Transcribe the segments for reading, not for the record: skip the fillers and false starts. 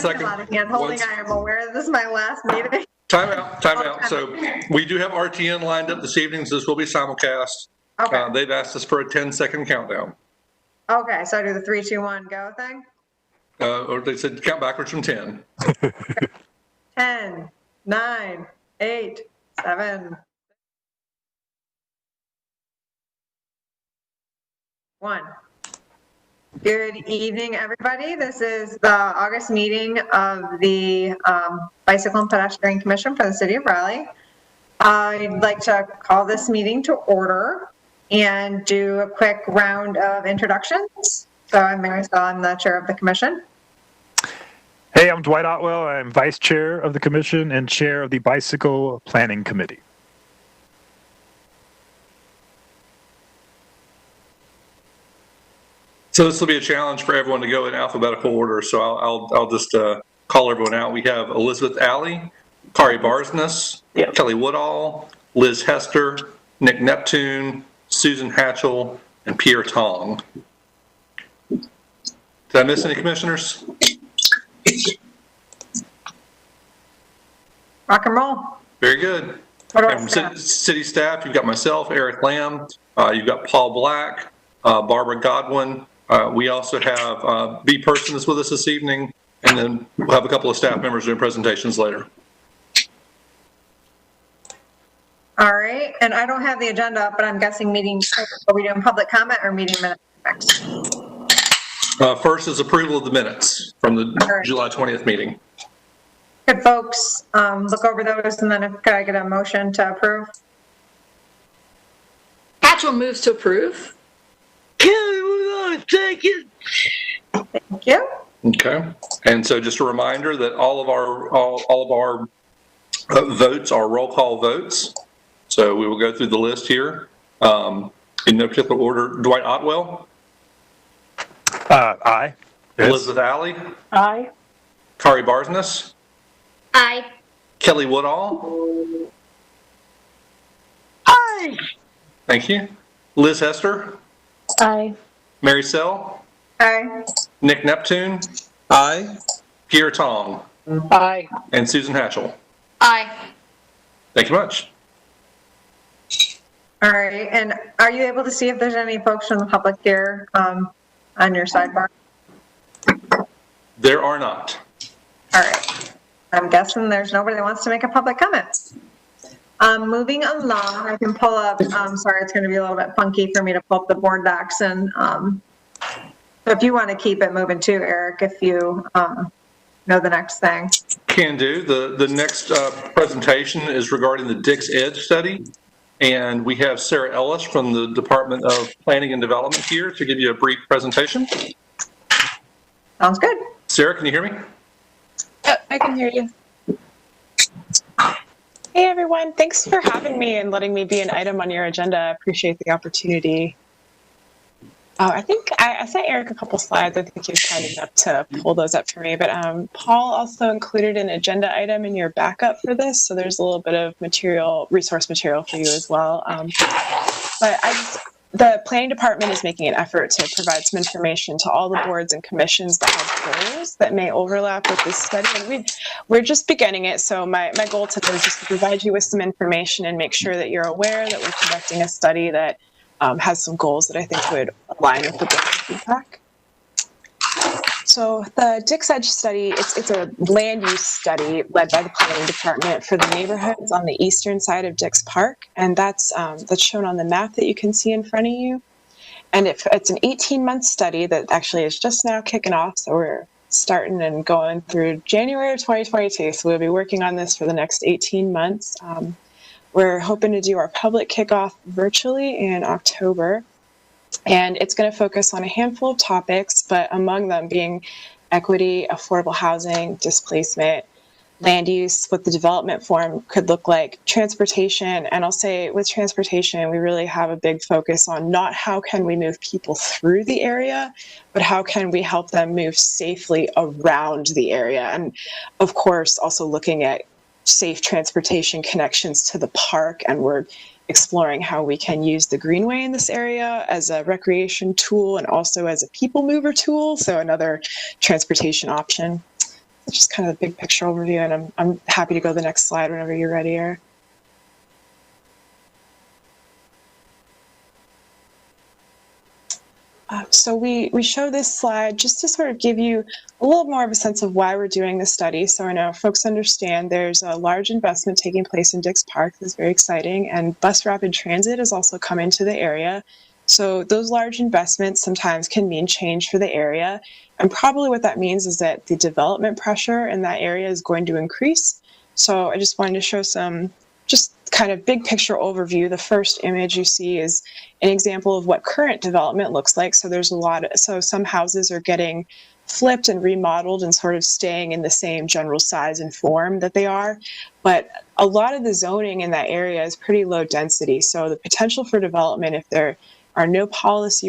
second. A lot of hand holding. I am aware that this is my last meeting. Time out. So we do have RTN lined up this evening, so this will be simulcast. Okay. They've asked us for a 10-second countdown. Okay, so I do the 3, 2, 1, go thing? Or they said count backwards from 10. 10, 9, 8, 7, 1. Good evening, everybody. This is the August meeting of the Bicycle and Pedestrian Commission for the City of Raleigh. I'd like to call this meeting to order and do a quick round of introductions. So I'm Mary Sell, I'm the chair of the commission. Hey, I'm Dwight Otwell. I'm vice chair of the commission and chair of the Bicycle Planning Committee. So this will be a challenge for everyone to go in alphabetical order. So I'll just call everyone out. We have Elizabeth Alley, Kari Barsness, Kelly Woodall, Liz Hester, Nick Neptune, Susan Hatchell, and Pierre Tong. Did I miss any commissioners? Rock and roll. Very good. And city staff, you've got myself, Eric Lamb, you've got Paul Black, Barbara Godwin. We also have B. Person is with us this evening, and then we'll have a couple of staff members doing presentations later. All right, and I don't have the agenda up, but I'm guessing are we doing public comment or meeting minutes next? First is approval of the minutes from the July 20th meeting. Could folks look over those, and then could I get a motion to approve? Hatchell moves to approve. Kelly, we're on a second. Thank you. Okay, and so just a reminder that all of our votes are roll call votes. So we will go through the list here in no particular order. Dwight Otwell. Aye. Yes. Elizabeth Alley. Aye. Kari Barsness. Aye. Kelly Woodall. Aye. Thank you. Liz Hester. Aye. Mary Sell. Aye. Nick Neptune. Aye. Pierre Tong. Aye. And Susan Hatchell. Aye. Thank you much. All right, and are you able to see if there's any folks from the public here on your sidebar? There are not. All right, I'm guessing there's nobody that wants to make a public comment. Moving along, I can pull up, sorry, it's going to be a little bit funky for me to pull up the board docs, and so if you want to keep it moving too, Eric, if you know the next thing. Can do. The next presentation is regarding the Dix Edge study. And we have Sarah Ellis from the Department of Planning and Development here to give you a brief presentation. Sounds good. Sarah, can you hear me? Oh, I can hear you. Hey everyone, thanks for having me and letting me be an item on your agenda. I appreciate the opportunity. I think I sent Eric a couple slides. I think he was kind enough to pull those up for me. But Paul also included an agenda item in your backup for this, so there's a little bit of resource material for you as well. But the planning department is making an effort to provide some information to all the boards and commissions that have goals that may overlap with this study. And we're just beginning it, so my goal today is just to provide you with some information and make sure that you're aware that we're conducting a study that has some goals that I think would align with the board's feedback. So the Dix Edge study, it's a land use study led by the planning department for the neighborhoods on the eastern side of Dix Park, and that's shown on the map that you can see in front of you. And it's an 18-month study that actually is just now kicking off, so we're starting and going through January of 2022. So we'll be working on this for the next 18 months. We're hoping to do our public kickoff virtually in October, and it's going to focus on a handful of topics, but among them being equity, affordable housing, displacement, land use, what the development form could look like, transportation, and I'll say with transportation, we really have a big focus on not how can we move people through the area, but how can we help them move safely around the area, and of course also looking at safe transportation connections to the park, and we're exploring how we can use the greenway in this area as a recreation tool and also as a people mover tool, so another transportation option. that's just kind of the big picture overview, and I'm happy to go to the next slide whenever you're ready. So we show this slide just to sort of give you a little more of a sense of why we're doing this study. So I know folks understand there's a large investment taking place in Dix Park that's very exciting, and bus rapid transit has also come into the area. So those large investments sometimes can mean change for the area. And probably what that means is that the development pressure in that area is going to increase. So I just wanted to show some just kind of big picture overview. The first image you see is an example of what current development looks like. So there's so some houses are getting flipped and remodeled and sort of staying in the same general size and form that they are. But a lot of the zoning in that area is pretty low density. So the potential for development, if there are no policy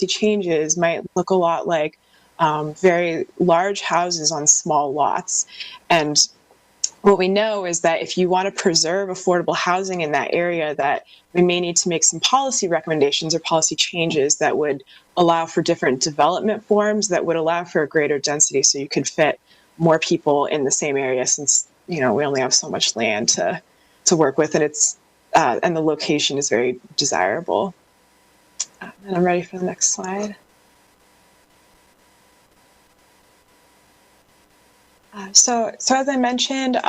changes, might look a lot like very large houses on small lots. And what we know is that if you want to preserve affordable housing in that area, that we may need to make some policy recommendations or policy changes that would allow for different development forms that would allow for a greater density, so you could fit more people in the same area, since we only have so much land to work with, and and the location is very desirable. And I'm ready for the next slide. So as I mentioned,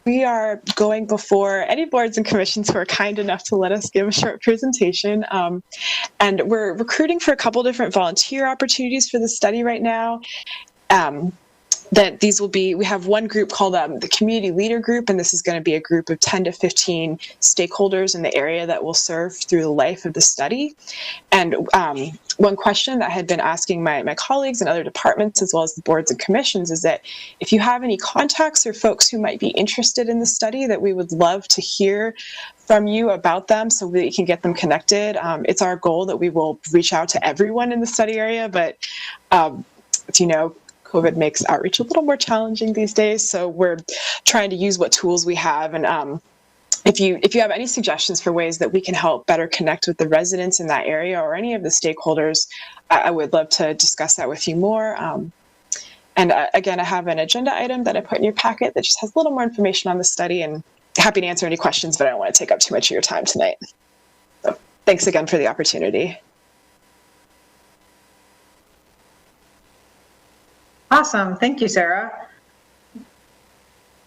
we are going before any boards and commissions who are kind enough to let us give a short presentation. And we're recruiting for a couple different volunteer opportunities for the study right now. We have one group called the Community Leader Group, and this is going to be a group of 10 to 15 stakeholders in the area that will serve through the life of the study. And one question that I had been asking my colleagues in other departments, as well as the boards and commissions, is that if you have any contacts or folks who might be interested in the study, that we would love to hear from you about them so that we can get them connected. It's our goal that we will reach out to everyone in the study area, but COVID makes outreach a little more challenging these days, so we're trying to use what tools we have. And if you have any suggestions for ways that we can help better connect with the residents in that area or any of the stakeholders, I would love to discuss that with you more. And again, I have an agenda item that I put in your packet that just has a little more information on the study, and happy to answer any questions, but I don't want to take up too much of your time tonight. So thanks again for the opportunity. Awesome. Thank you, Sarah.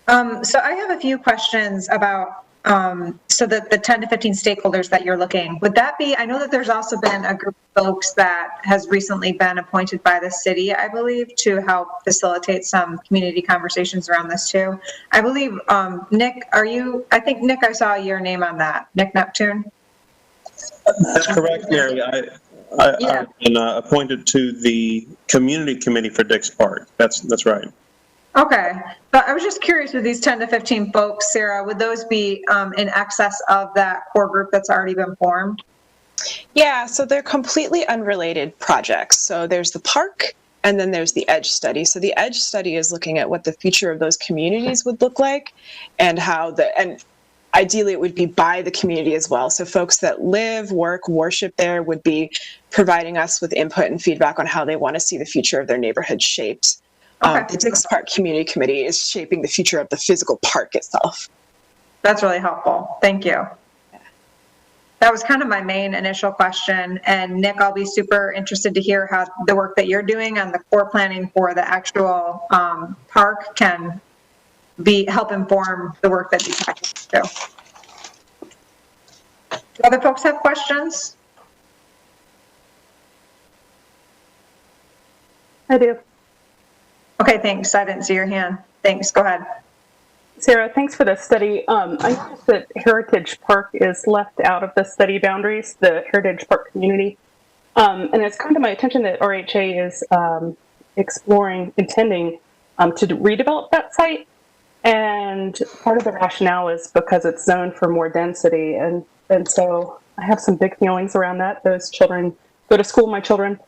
So I have a few questions about the 10 to 15 stakeholders that you're looking. Would that be, I know that there's also been a group of folks that has recently been appointed by the city, I believe, to help facilitate some community conversations around this too. I believe, Nick, I think Nick, I saw your name on that. Nick Neptune? That's correct, Mary. I've been appointed to the community committee for Dix Park. That's right. Okay. But I was just curious, with these 10 to 15 folks, Sarah, would those be in excess of that core group that's already been formed? Yeah, so they're completely unrelated projects. So there's the park, and then there's the EDGE study. So the EDGE study is looking at what the future of those communities would look like, and and ideally it would be by the community as well. So folks that live, work, worship there would be providing us with input and feedback on how they want to see the future of their neighborhood shaped. Okay. The Dix Park Community Committee is shaping the future of the physical park itself. That's really helpful. Thank you. That was kind of my main initial question. And Nick, I'll be super interested to hear how the work that you're doing on the core planning for the actual park can help inform the work that you do. Do other folks have questions? I do. Okay, thanks. I didn't see your hand. Thanks. Go ahead. Sarah, thanks for the study. I noticed that Heritage Park is left out of the study boundaries, the Heritage Park community. And it's come to my attention that RHA is intending to redevelop that site. And part of the rationale is because it's zoned for more density. And so I have some big feelings around that. Those children go to school, my children.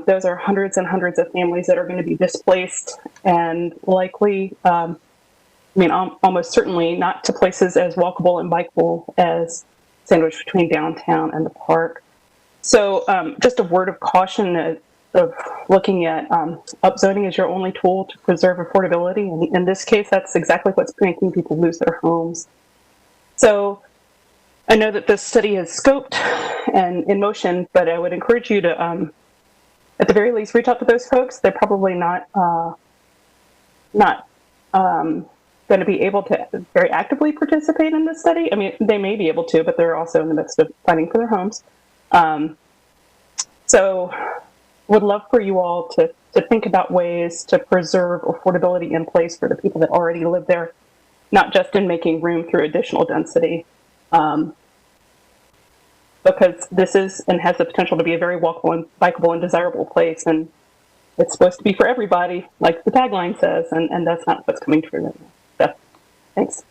Those are hundreds and hundreds of families that are going to be displaced and likely, almost certainly not to places as walkable and bikeable as sandwiched between downtown and the park. So just a word of caution that of looking at upzoning as your only tool to preserve affordability. And in this case, that's exactly what's making people lose their homes. So I know that this study is scoped and in motion, but I would encourage you to, at the very least, reach out to those folks. They're probably not going to be able to very actively participate in this study. I mean, they may be able to, but they're also in the midst of fighting for their homes. So would love for you all to think about ways to preserve affordability in place for the people that already live there, not just in making room through additional density. Because this is and has the potential to be a very walkable and bikeable and desirable place. And it's supposed to be for everybody, like the tagline says, and that's not what's coming true right now. So, thanks.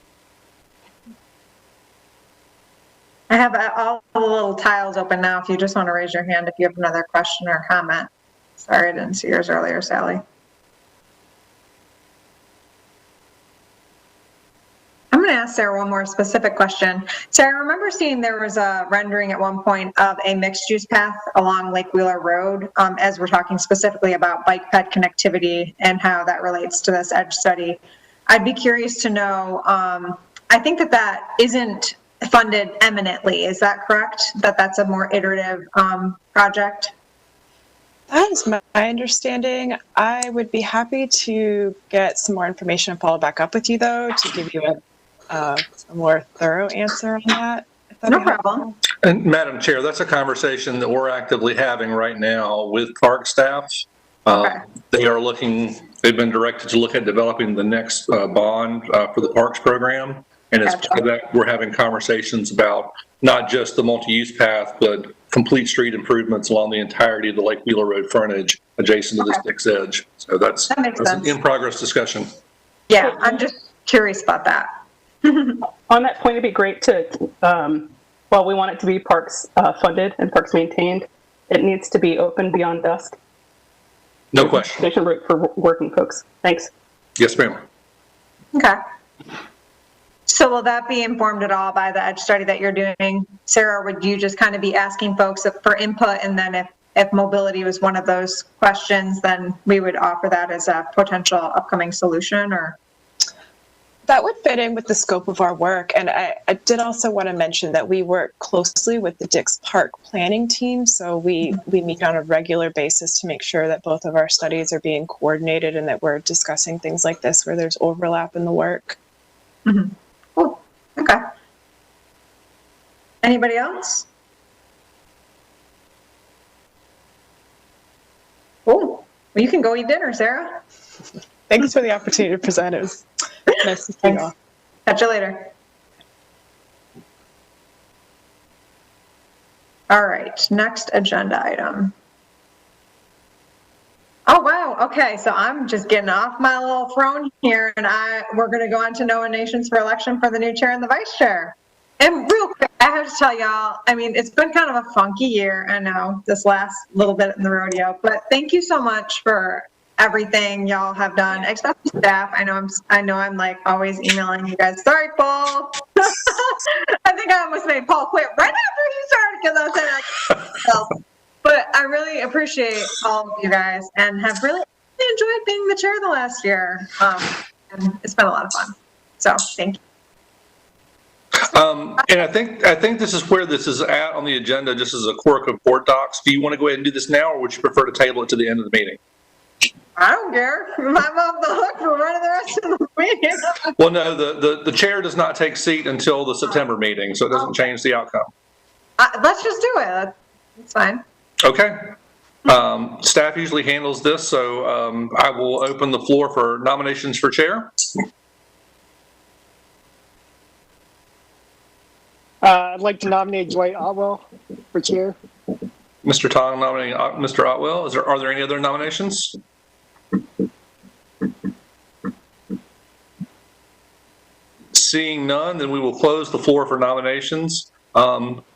I have all the little tiles open now if you just want to raise your hand if you have another question or comment. Sorry, I didn't see yours earlier, Sally. I'm going to ask Sarah one more specific question. Sarah, I remember seeing there was a rendering at one point of a mixed-use path along Lake Wheeler Road, as we're talking specifically about bike ped connectivity and how that relates to this EDGE study. I'd be curious to know, I think that isn't funded eminently. Is that correct? That's a more iterative project? That is my understanding. I would be happy to get some more information and follow back up with you, though, to give you a more thorough answer on that. No problem. And Madam Chair, that's a conversation that we're actively having right now with park staff. Okay. They've been directed to look at developing the next bond for the parks program. And as part of that, we're having conversations about not just the multi-use path, but complete street improvements along the entirety of the Lake Wheeler Road frontage adjacent to this Dix Edge. So that's an in-progress discussion. Yeah, I'm just curious about that. On that point, it'd be great to, while we want it to be parks funded and parks maintained, it needs to be open beyond dusk. No question. Station route for working folks. Thanks. Yes, ma'am. Okay. So will that be informed at all by the EDGE study that you're doing? Sarah, or would you just kind of be asking folks for input, and then if mobility was one of those questions, then we would offer that as a potential upcoming solution? Or that would fit in with the scope of our work. And I did also want to mention that we work closely with the Dix Park planning team. So we meet on a regular basis to make sure that both of our studies are being coordinated and that we're discussing things like this where there's overlap in the work. Mm-hmm. Cool. Okay. Anybody else? Cool. Well, you can go eat dinner, Sarah. Thanks for the opportunity to present. It was nice to see you all. Catch you later. All right, next agenda item. Oh, wow. Okay, so I'm just getting off my little throne here, and we're going to go on to nominations for election for the new chair and the vice chair. And real quick, I have to tell y'all, I mean, it's been kind of a funky year, I know, this last little bit in the rodeo, but thank you so much for everything y'all have done, especially staff. I know I'm like always emailing you guys. Sorry, Paul. I think I almost made Paul quit right after he started because I was saying like, but I really appreciate all of you guys and have really enjoyed being the chair the last year. And it's been a lot of fun. So thank you. And I think this is where this is at on the agenda, just as a quirk of board docs. Do you want to go ahead and do this now, or would you prefer to table it to the end of the meeting? I don't care. I'm off the hook for running the rest of the meeting. Well, no, the chair does not take seat until the September meeting, so it doesn't change the outcome. Let's just do it. That's fine. Okay. Staff usually handles this, so I will open the floor for nominations for chair. I'd like to nominate Dwight Otwell for chair. Mr. Tong nominating Mr. Otwell. Are there any other nominations? Seeing none, then we will close the floor for nominations.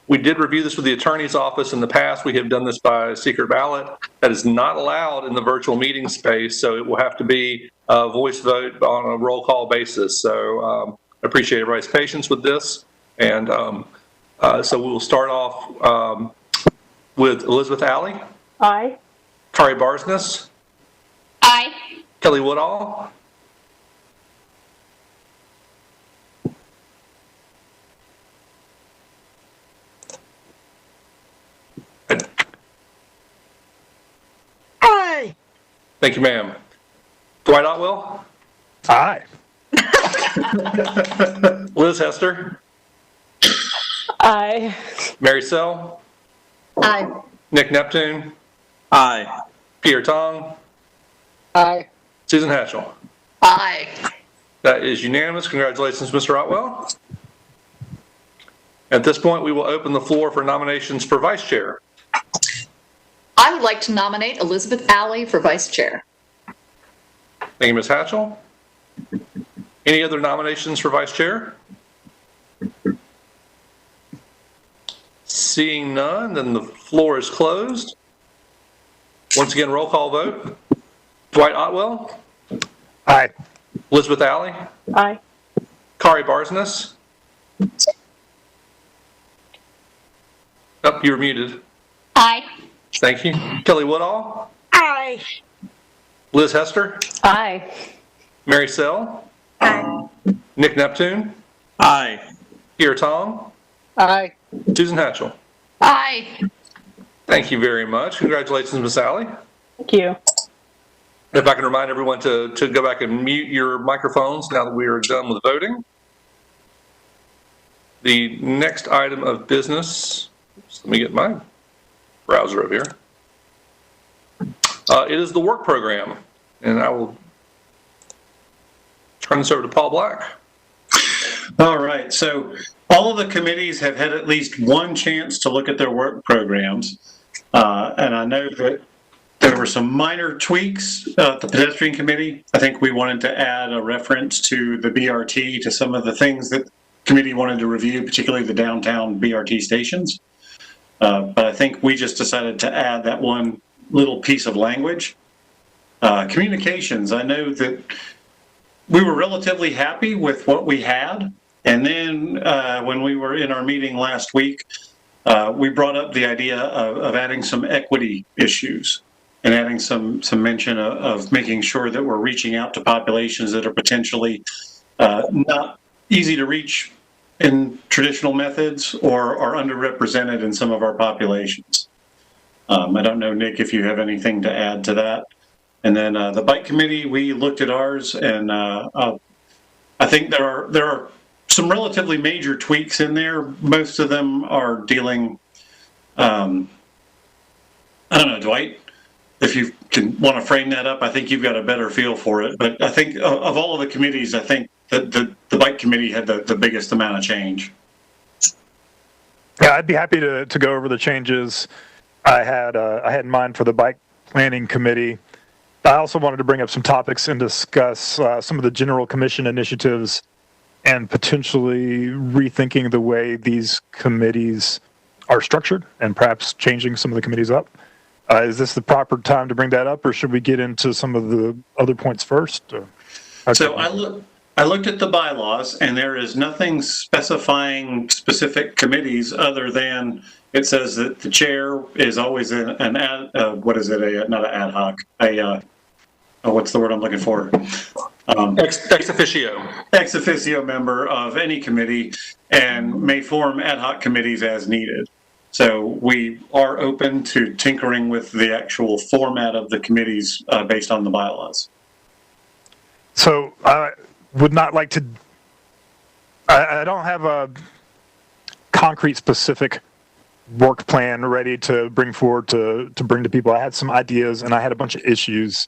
We did review this with the attorney's office in the past. We have done this by secret ballot. That is not allowed in the virtual meeting space, so it will have to be a voice vote on a roll call basis. So I appreciate everybody's patience with this. And so we will start off with Elizabeth Alley. Aye. Kari Barsness, Aye. Kelly Woodall, Aye. thank you, ma'am. Dwight Otwell, Aye. Liz Hester, Aye. Mary Sell, Aye. Nick Neptune, Aye. Peter Tong, Aye. Susan Hatchell. Aye. That is unanimous. Congratulations, Mr. Otwell. At this point, we will open the floor for nominations for vice chair. I would like to nominate Elizabeth Alley for vice chair. Thank you, Ms. Hatchell. Any other nominations for vice chair? Seeing none, then the floor is closed. Once again, roll call vote. Dwight Otwell, Aye. Elizabeth Alley, Aye. Kari Barsness. Oh, you were muted. Aye. Thank you. Kelly Woodall, Aye. Liz Hester, Aye. Mary Sell, Aye. Nick Neptune, Aye. Peter Tong, Aye. Susan Hatchell. Aye. Thank you very much. Congratulations, Ms. Alley. Thank you. If I can remind everyone to go back and mute your microphones now that we are done with voting. The next item of business, let me get my browser over here. It is the work program, and I will turn this over to Paul Black. All right, so all of the committees have had at least one chance to look at their work programs. And I know that there were some minor tweaks at the pedestrian committee. I think we wanted to add a reference to the BRT to some of the things that the committee wanted to review, particularly the downtown BRT stations. But I think we just decided to add that one little piece of language. Communications, I know that we were relatively happy with what we had. And then when we were in our meeting last week, we brought up the idea of adding some equity issues and adding some mention of making sure that we're reaching out to populations that are potentially not easy to reach in traditional methods or are underrepresented in some of our populations. I don't know, Nick, if you have anything to add to that. And then the bike committee, we looked at ours, and I think there are some relatively major tweaks in there. Most of them are dealing, I don't know, Dwight, if you can want to frame that up, I think you've got a better feel for it. But I think of all of the committees, I think that the bike committee had the biggest amount of change. Yeah, I'd be happy to go over the changes I had in mind for the bike planning committee. I also wanted to bring up some topics and discuss some of the general commission initiatives and potentially rethinking the way these committees are structured and perhaps changing some of the committees up. Is this the proper time to bring that up, or should we get into some of the other points first? So I looked at the bylaws, and there is nothing specifying specific committees other than it says that the chair is always not an ad hoc, what's the word I'm looking for? Ex officio. Ex officio member of any committee and may form ad hoc committees as needed. So we are open to tinkering with the actual format of the committees based on the bylaws. So I would not like to, I don't have a concrete specific work plan ready to bring forward to bring to people. I had some ideas and I had a bunch of issues.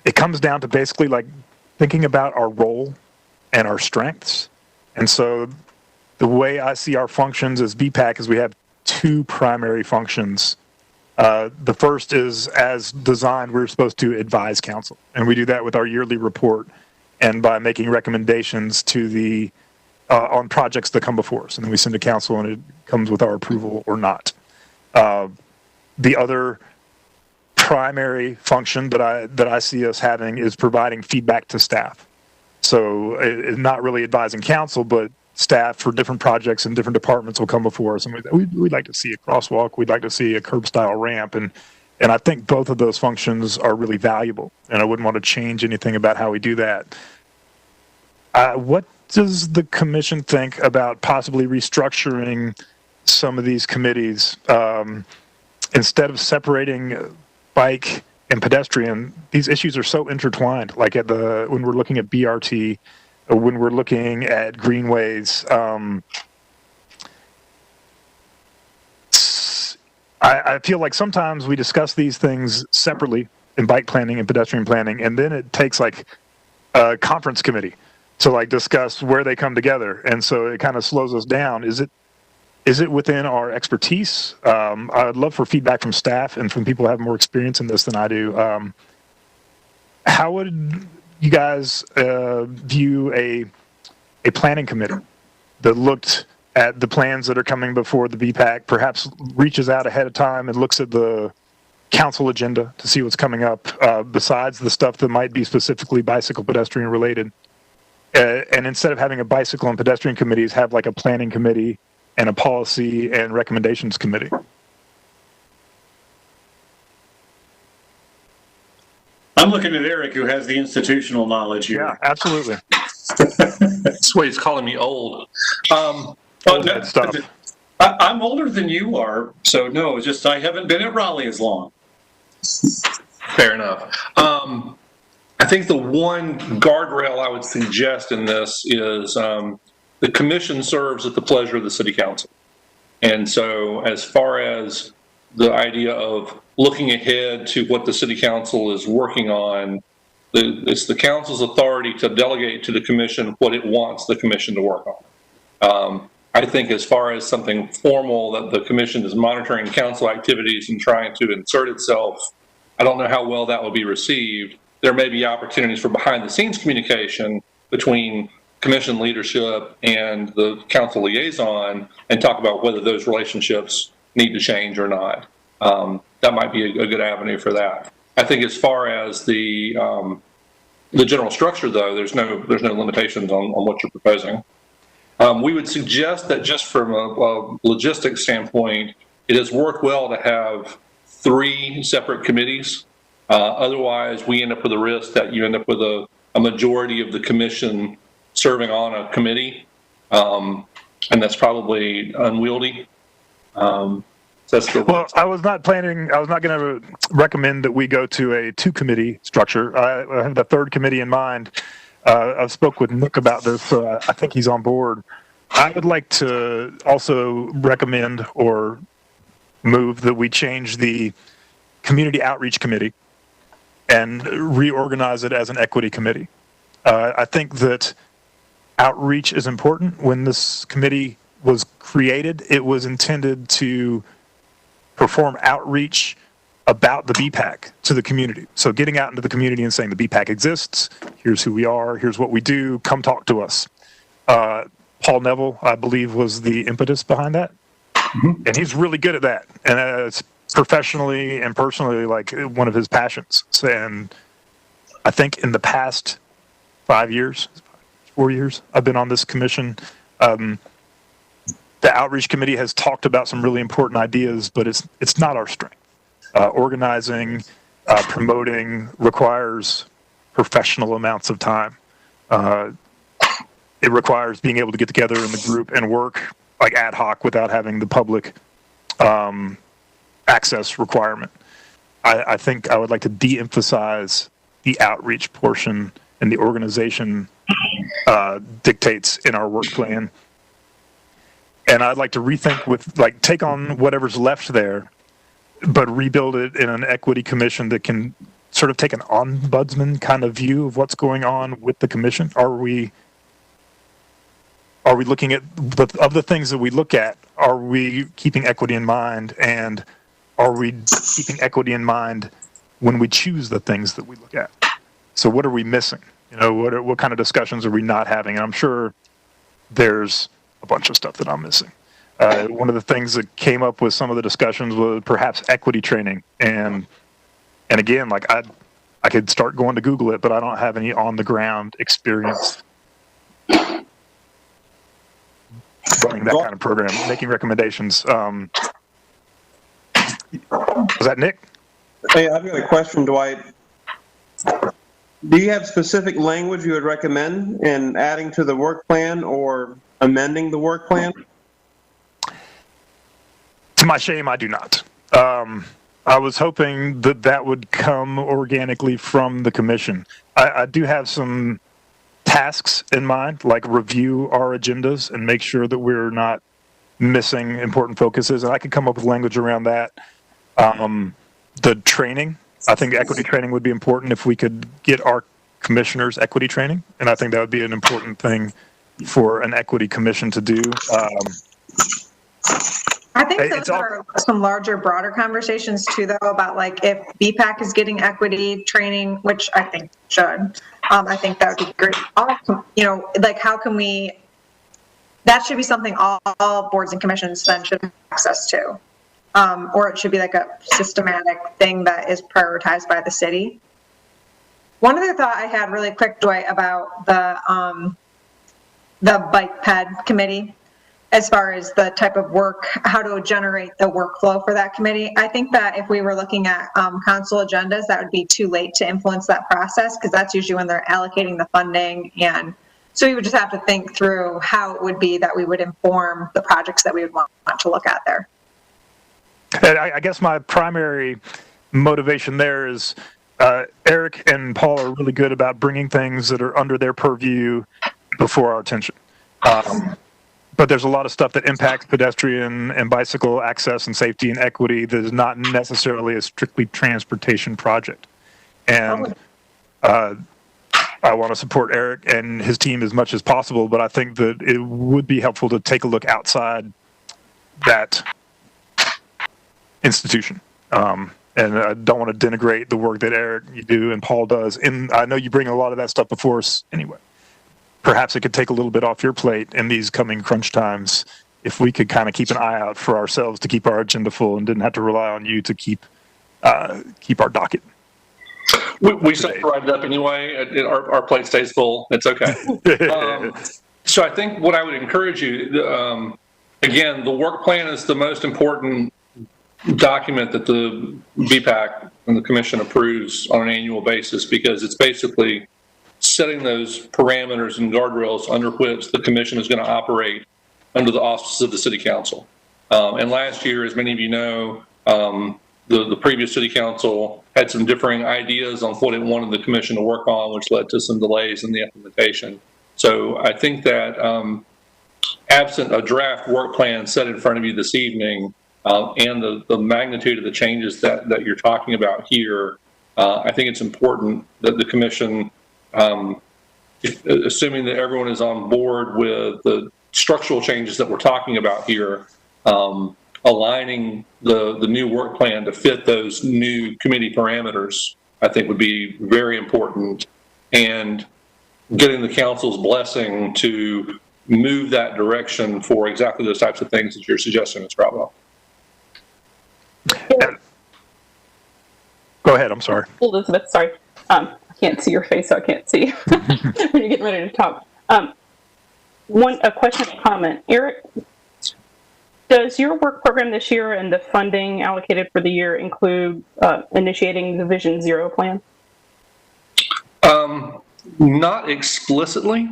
It comes down to basically like thinking about our role and our strengths. And so the way I see our functions as BPAC is we have two primary functions. The first is, as designed, we're supposed to advise council. And we do that with our yearly report and by making recommendations to the on projects that come before us. And then we send to council and it comes with our approval or not. The other primary function that I see us having is providing feedback to staff. So it's not really advising council, but staff for different projects and different departments will come before us, and we'd like to see a crosswalk, we'd like to see a curb style ramp, and I think both of those functions are really valuable, and I wouldn't want to change anything about how we do that. What does the commission think about possibly restructuring some of these committees? Instead of separating bike and pedestrian, these issues are so intertwined, like when we're looking at BRT, when we're looking at greenways. I feel like sometimes we discuss these things separately in bike planning and pedestrian planning, and then it takes like a conference committee to like discuss where they come together, and so it kind of slows us down. Is it within our expertise? I'd love for feedback from staff and from people who have more experience in this than I do. How would you guys view a planning committee that looked at the plans that are coming before the BPAC, perhaps reaches out ahead of time and looks at the council agenda to see what's coming up, besides the stuff that might be specifically bicycle pedestrian related? And instead of having a bicycle and pedestrian committees, have like a planning committee and a policy and recommendations committee. I'm looking at Eric, who has the institutional knowledge here. Yeah, absolutely. That's why he's calling me old. Stuff. I'm older than you are, so no, it's just I haven't been at Raleigh as long. Fair enough. I think the one guardrail I would suggest in this is the commission serves at the pleasure of the city council. And so as far as the idea of looking ahead to what the city council is working on, it's the council's authority to delegate to the commission what it wants the commission to work on. I think as far as something formal that the commission is monitoring council activities and trying to insert itself, I don't know how well that will be received. There may be opportunities for behind the scenes communication between commission leadership and the council liaison and talk about whether those relationships need to change or not. That might be a good avenue for that. I think as far as the general structure, though, there's no limitations on what you're proposing. We would suggest that just from a logistics standpoint, it has worked well to have 3 separate committees. Otherwise, we end up with a risk that you end up with a majority of the commission serving on a committee, and that's probably unwieldy. Well, I was not going to recommend that we go to a 2-committee structure. I have the 3rd committee in mind. I've spoke with Nick about this, so I think he's on board. I would like to also recommend or move that we change the community outreach committee and reorganize it as an equity committee. I think that outreach is important. When this committee was created, it was intended to perform outreach about the BPAC to the community. So getting out into the community and saying the BPAC exists, here's who we are, here's what we do, come talk to us. Paul Neville, I believe, was the impetus behind that. Mm-hmm. And he's really good at that. And it's professionally and personally like one of his passions. And I think in the past 4 years, I've been on this commission. The outreach committee has talked about some really important ideas, but it's not our strength. Organizing, promoting requires professional amounts of time. It requires being able to get together in the group and work like ad hoc without having the public access requirement. I think I would like to de-emphasize the outreach portion, and the organization dictates in our work plan. And I'd like to rethink take on whatever's left there, but rebuild it in an equity commission that can sort of take an ombudsman kind of view of what's going on with the commission. Are we looking at of the things that we look at, are we keeping equity in mind, and are we keeping equity in mind when we choose the things that we look at? So what are we missing? What kind of discussions are we not having? And I'm sure there's a bunch of stuff that I'm missing. One of the things that came up with some of the discussions was perhaps equity training. And again, I could start going to Google it, but I don't have any on the ground experience. running that kind of program, making recommendations. Was that Nick? Hey, I've got a question, Dwight. Do you have specific language you would recommend in adding to the work plan or amending the work plan? To my shame, I do not. I was hoping that that would come organically from the commission. I do have some tasks in mind, like review our agendas and make sure that we're not missing important focuses, and I could come up with language around that. The training, I think equity training would be important if we could get our commissioners equity training, and I think that would be an important thing for an equity commission to do. I think those are some larger, broader conversations too, though, about like if BPAC is getting equity training, which I think should. I think that would be great. You know, like how can we? That should be something all boards and commissions then should have access to, or it should be like a systematic thing that is prioritized by the city. One other thought I had really quick, Dwight, about the bike ped committee. As far as the type of work, how to generate the workflow for that committee. I think that if we were looking at council agendas, that would be too late to influence that process because that's usually when they're allocating the funding. And so we would just have to think through how it would be that we would inform the projects that we would want to look at there. And I guess my primary motivation there is Eric and Paul are really good about bringing things that are under their purview before our attention. But there's a lot of stuff that impacts pedestrian and bicycle access and safety and equity that is not necessarily a strictly transportation project. And I want to support Eric and his team as much as possible, but I think that it would be helpful to take a look outside that institution. And I don't want to denigrate the work that Eric, you do, and Paul does. And I know you bring a lot of that stuff before us anyway. Perhaps it could take a little bit off your plate in these coming crunch times if we could kind of keep an eye out for ourselves to keep our agenda full and didn't have to rely on you to keep our docket. We separated it up anyway. Our plate stays full. It's okay. So I think what I would encourage you, again, the work plan is the most important document that the BPAC and the commission approves on an annual basis because it's basically setting those parameters and guardrails under which the commission is going to operate under the auspices of the city council. And last year, as many of you know, the previous city council had some differing ideas on what it wanted the commission to work on, which led to some delays in the implementation. So I think that absent a draft work plan set in front of you this evening and the magnitude of the changes that you're talking about here, I think it's important that the commission, assuming that everyone is on board with the structural changes that we're talking about here, aligning the new work plan to fit those new committee parameters, I think would be very important. And getting the council's blessing to move that direction for exactly those types of things that you're suggesting, Ms. Bravo. Go ahead, I'm sorry. Elizabeth, sorry. I can't see your face, so I can't see when you're getting ready to talk. A question or comment. Eric, does your work program this year and the funding allocated for the year include initiating the Vision Zero plan? Not explicitly.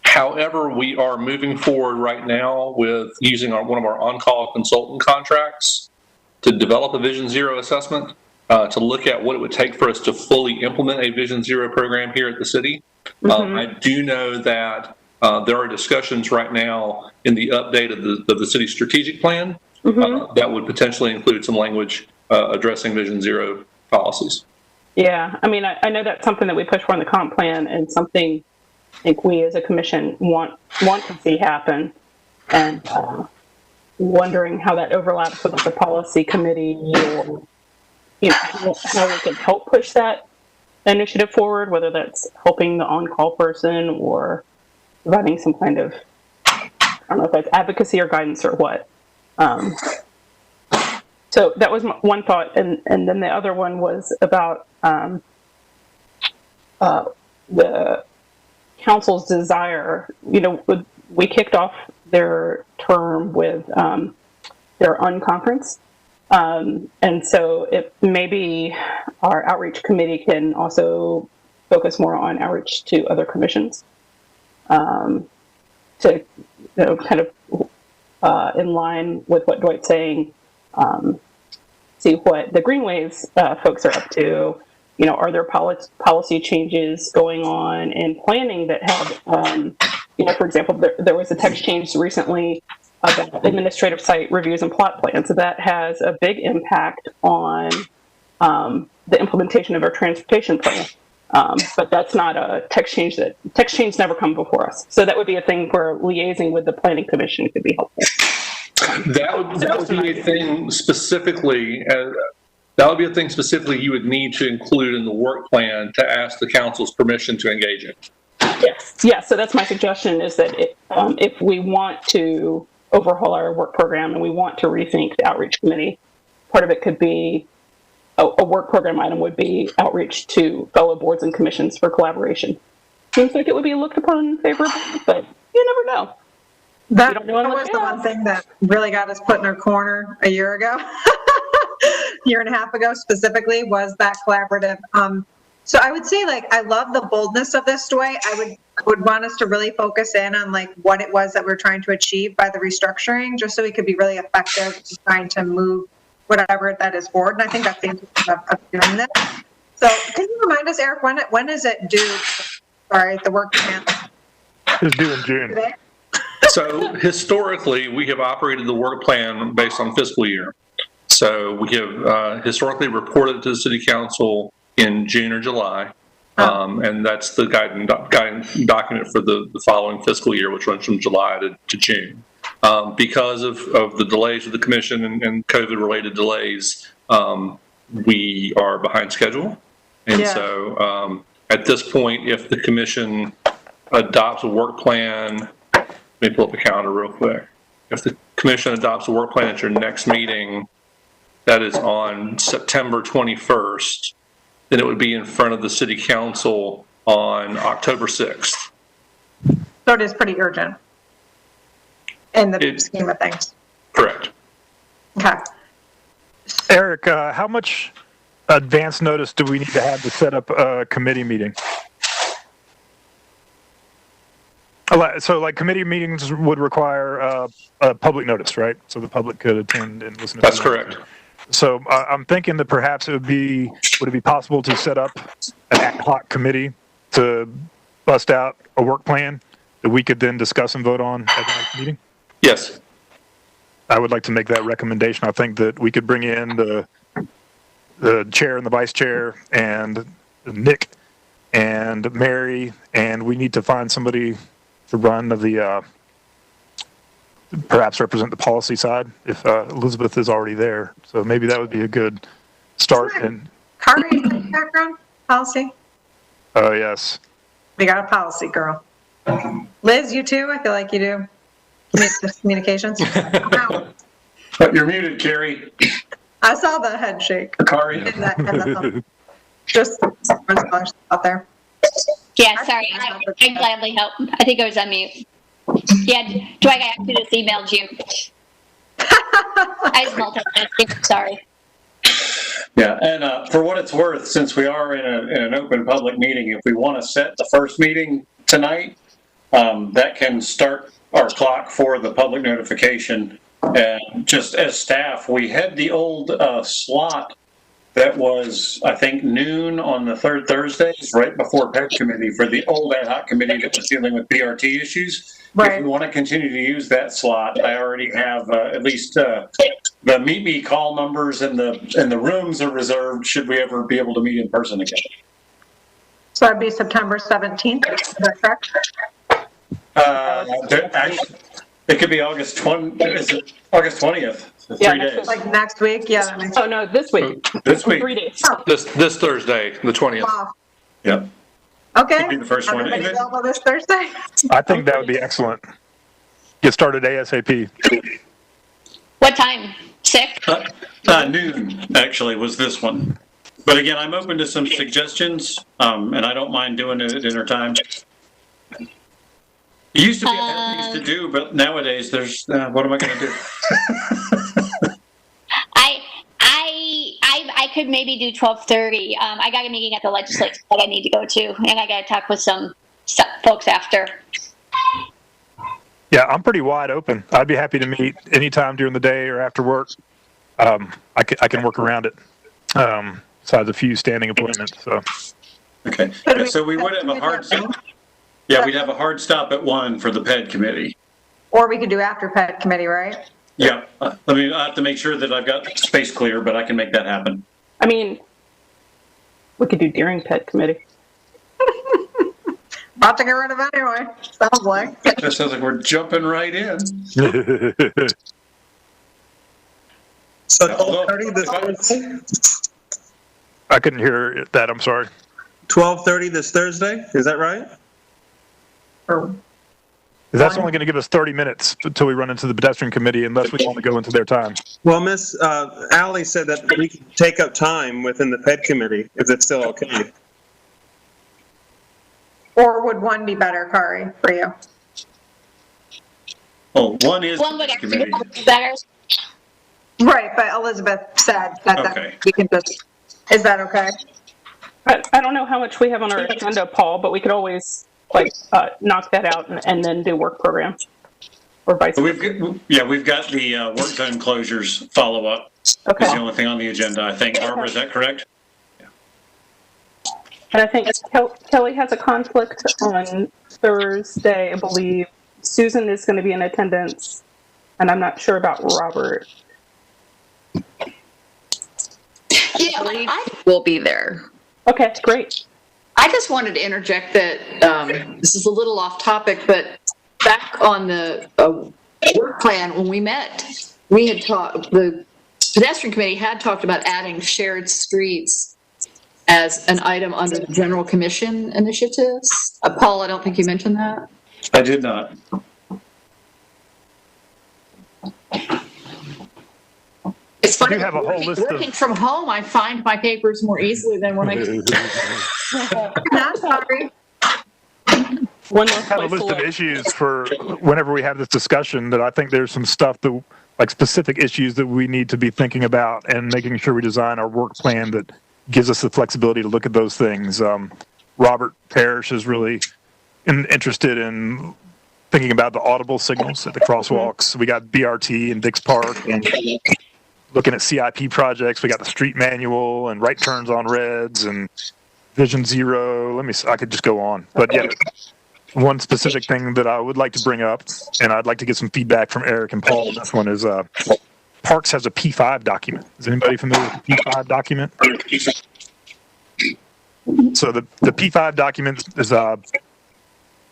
However, we are moving forward right now with using one of our on-call consultant contracts to develop a Vision Zero assessment. To look at what it would take for us to fully implement a Vision Zero program here at the city. I do know that there are discussions right now in the update of the city's strategic plan that would potentially include some language addressing Vision Zero policies. Yeah, I mean, I know that's something that we push for in the comp plan and something I think we as a commission want to see happen, and wondering how that overlaps with the policy committee or how we can help push that initiative forward, whether that's helping the on-call person or providing some kind of, I don't know if that's advocacy or guidance or what. So that was one thought. And then the other one was about the council's desire. We kicked off their term with their unconference. And so if maybe our outreach committee can also focus more on outreach to other commissions, to kind of in line with what Dwight's saying, see what the Greenways folks are up to. Are there policy changes going on in planning that have, for example, there was a text change recently about administrative site reviews and plot plans. So that has a big impact on the implementation of our transportation plan. But that's not a text change never come before us. So that would be a thing where liaising with the planning commission could be helpful. That would be a thing specifically. That would be a thing specifically you would need to include in the work plan to ask the council's permission to engage in. Yes. Yeah. So that's my suggestion: is that if we want to overhaul our work program and we want to rethink the outreach committee, part of it could be a work program item would be outreach to fellow boards and commissions for collaboration. Seems like it would be looked upon favorably, but you never know. That was the one thing that really got us put in our corner a year ago, year and a half ago specifically, was that collaborative. So I would say, I love the boldness of this, Dwight. I would want us to really focus in on what it was that we're trying to achieve by the restructuring, just so we could be really effective in trying to move whatever that is forward. And I think that's the intention of doing this. So can you remind us, Eric, when is it due? Sorry, the work plan. It's due in June. Today? So historically, we have operated the work plan based on fiscal year. So we have historically reported to the city council in June or July, and that's the guidance document for the following fiscal year, which runs from July to June. Because of the delays with the commission and COVID-related delays, we are behind schedule. And so at this point, if the commission adopts a work plan, let me pull up the calendar real quick. If the commission adopts a work plan at your next meeting, that is on September 21st, then it would be in front of the city council on October 6th. So it is pretty urgent in the scheme of things. Correct. Okay. Eric, how much advance notice do we need to have to set up a committee meeting? So, committee meetings would require a public notice, right? So the public could attend and listen to. That's correct. So I'm thinking that perhaps would it be possible to set up an ad hoc committee to bust out a work plan that we could then discuss and vote on at the next meeting? Yes. I would like to make that recommendation. I think that we could bring in the chair and the vice chair and Nick and Mary, and we need to find somebody to run the perhaps represent the policy side if Elizabeth is already there. So maybe that would be a good start. And Kari, background policy. Oh yes, We got a policy, girl. Liz, you too? I feel like you do. Communications. You're muted, Carrie. I saw the head shake. Kari. And the just out there. Yeah, sorry. I gladly help. I think I was on mute. Yeah, Dwight, I actually just emailed you. I was multitasking. Sorry. Yeah, and for what it's worth, since we are in an open public meeting, if we want to set the first meeting tonight, that can start our clock for the public notification. And just as staff, we had the old slot that was, I think, noon on the third Thursdays, right before PEC committee, for the old ad hoc committee that was dealing with BRT issues. Right. If we want to continue to use that slot, I already have at least the meet me call numbers and the rooms are reserved should we ever be able to meet in person again. So that'd be September 17th, is that correct? Actually, it could be August 20th. Is it August 20th? So Yeah, 3 days. Like next week? Yeah. That makes Oh, no, this week. This week. 3 days. This Thursday, the 20th. Wow. Yep. Okay. Could be the first one. Everybody available this Thursday? I think that would be excellent. Get started ASAP. What time? 6? Noon, actually, was this one. But again, I'm open to some suggestions, and I don't mind doing it at dinner time. It used to be things to do, but nowadays there's, what am I going to do? I could maybe do 12:30. I got a meeting at the legislature that I need to go to, and I got to talk with some folks after. Yeah, I'm pretty wide open. I'd be happy to meet anytime during the day or after work. I can work around it. Besides a few standing appointments. So. Okay. So we would have a hard stop. Yeah, we'd have a hard stop at 1 for the PED committee. Or we could do after PED committee, right? Yeah. I have to make sure that I've got space clear, but I can make that happen. I mean, we could do during PED committee. About to get rid of it anyway. Sounds like. That sounds like we're jumping right in. So 12:30 this Thursday? I couldn't hear that. I'm sorry. 12:30 this Thursday? Is that right? That's only going to give us 30 minutes until we run into the pedestrian committee, unless we want to go into their time. Well, Miss Alley said that we can take up time within the PED committee if it's still okay. Or would 1 be better, Kari, for you? Oh, 1 is One would the actually committee. be better. Right, but Elizabeth said that we can just, is that okay? I don't know how much we have on our agenda, Paul, but we could always knock that out and then do work program, or vice versa. We've got the work zone closures follow up. Okay. Is the only thing on the agenda, I think. Barbara, is that correct? And I think Kelly has a conflict on Thursday, I believe. Susan is going to be in attendance, and I'm not sure about Robert. Yeah, I will be there. Okay, great. I just wanted to interject that this is a little off topic, but back on the work plan when we met, we had the pedestrian committee had talked about adding shared streets as an item under the general commission initiatives. Paul, I don't think you mentioned that. I did not. It's funny. You have a whole list working from home, I find my papers more easily than when I. Not sorry. One more I have a place list to of look. issues for whenever we have this discussion that I think there's some stuff that, like specific issues that we need to be thinking about and making sure we design our work plan that gives us the flexibility to look at those things. Robert Parrish is really interested in thinking about the audible signals at the crosswalks. We got BRT and Dix Park, and looking at CIP projects. We got the street manual and right turns on reds and Vision Zero. I could just go on. But yeah, one specific thing that I would like to bring up, and I'd like to get some feedback from Eric and Paul on this one, is Parks has a P5 document. Is anybody familiar with the P5 document? So the P5 document is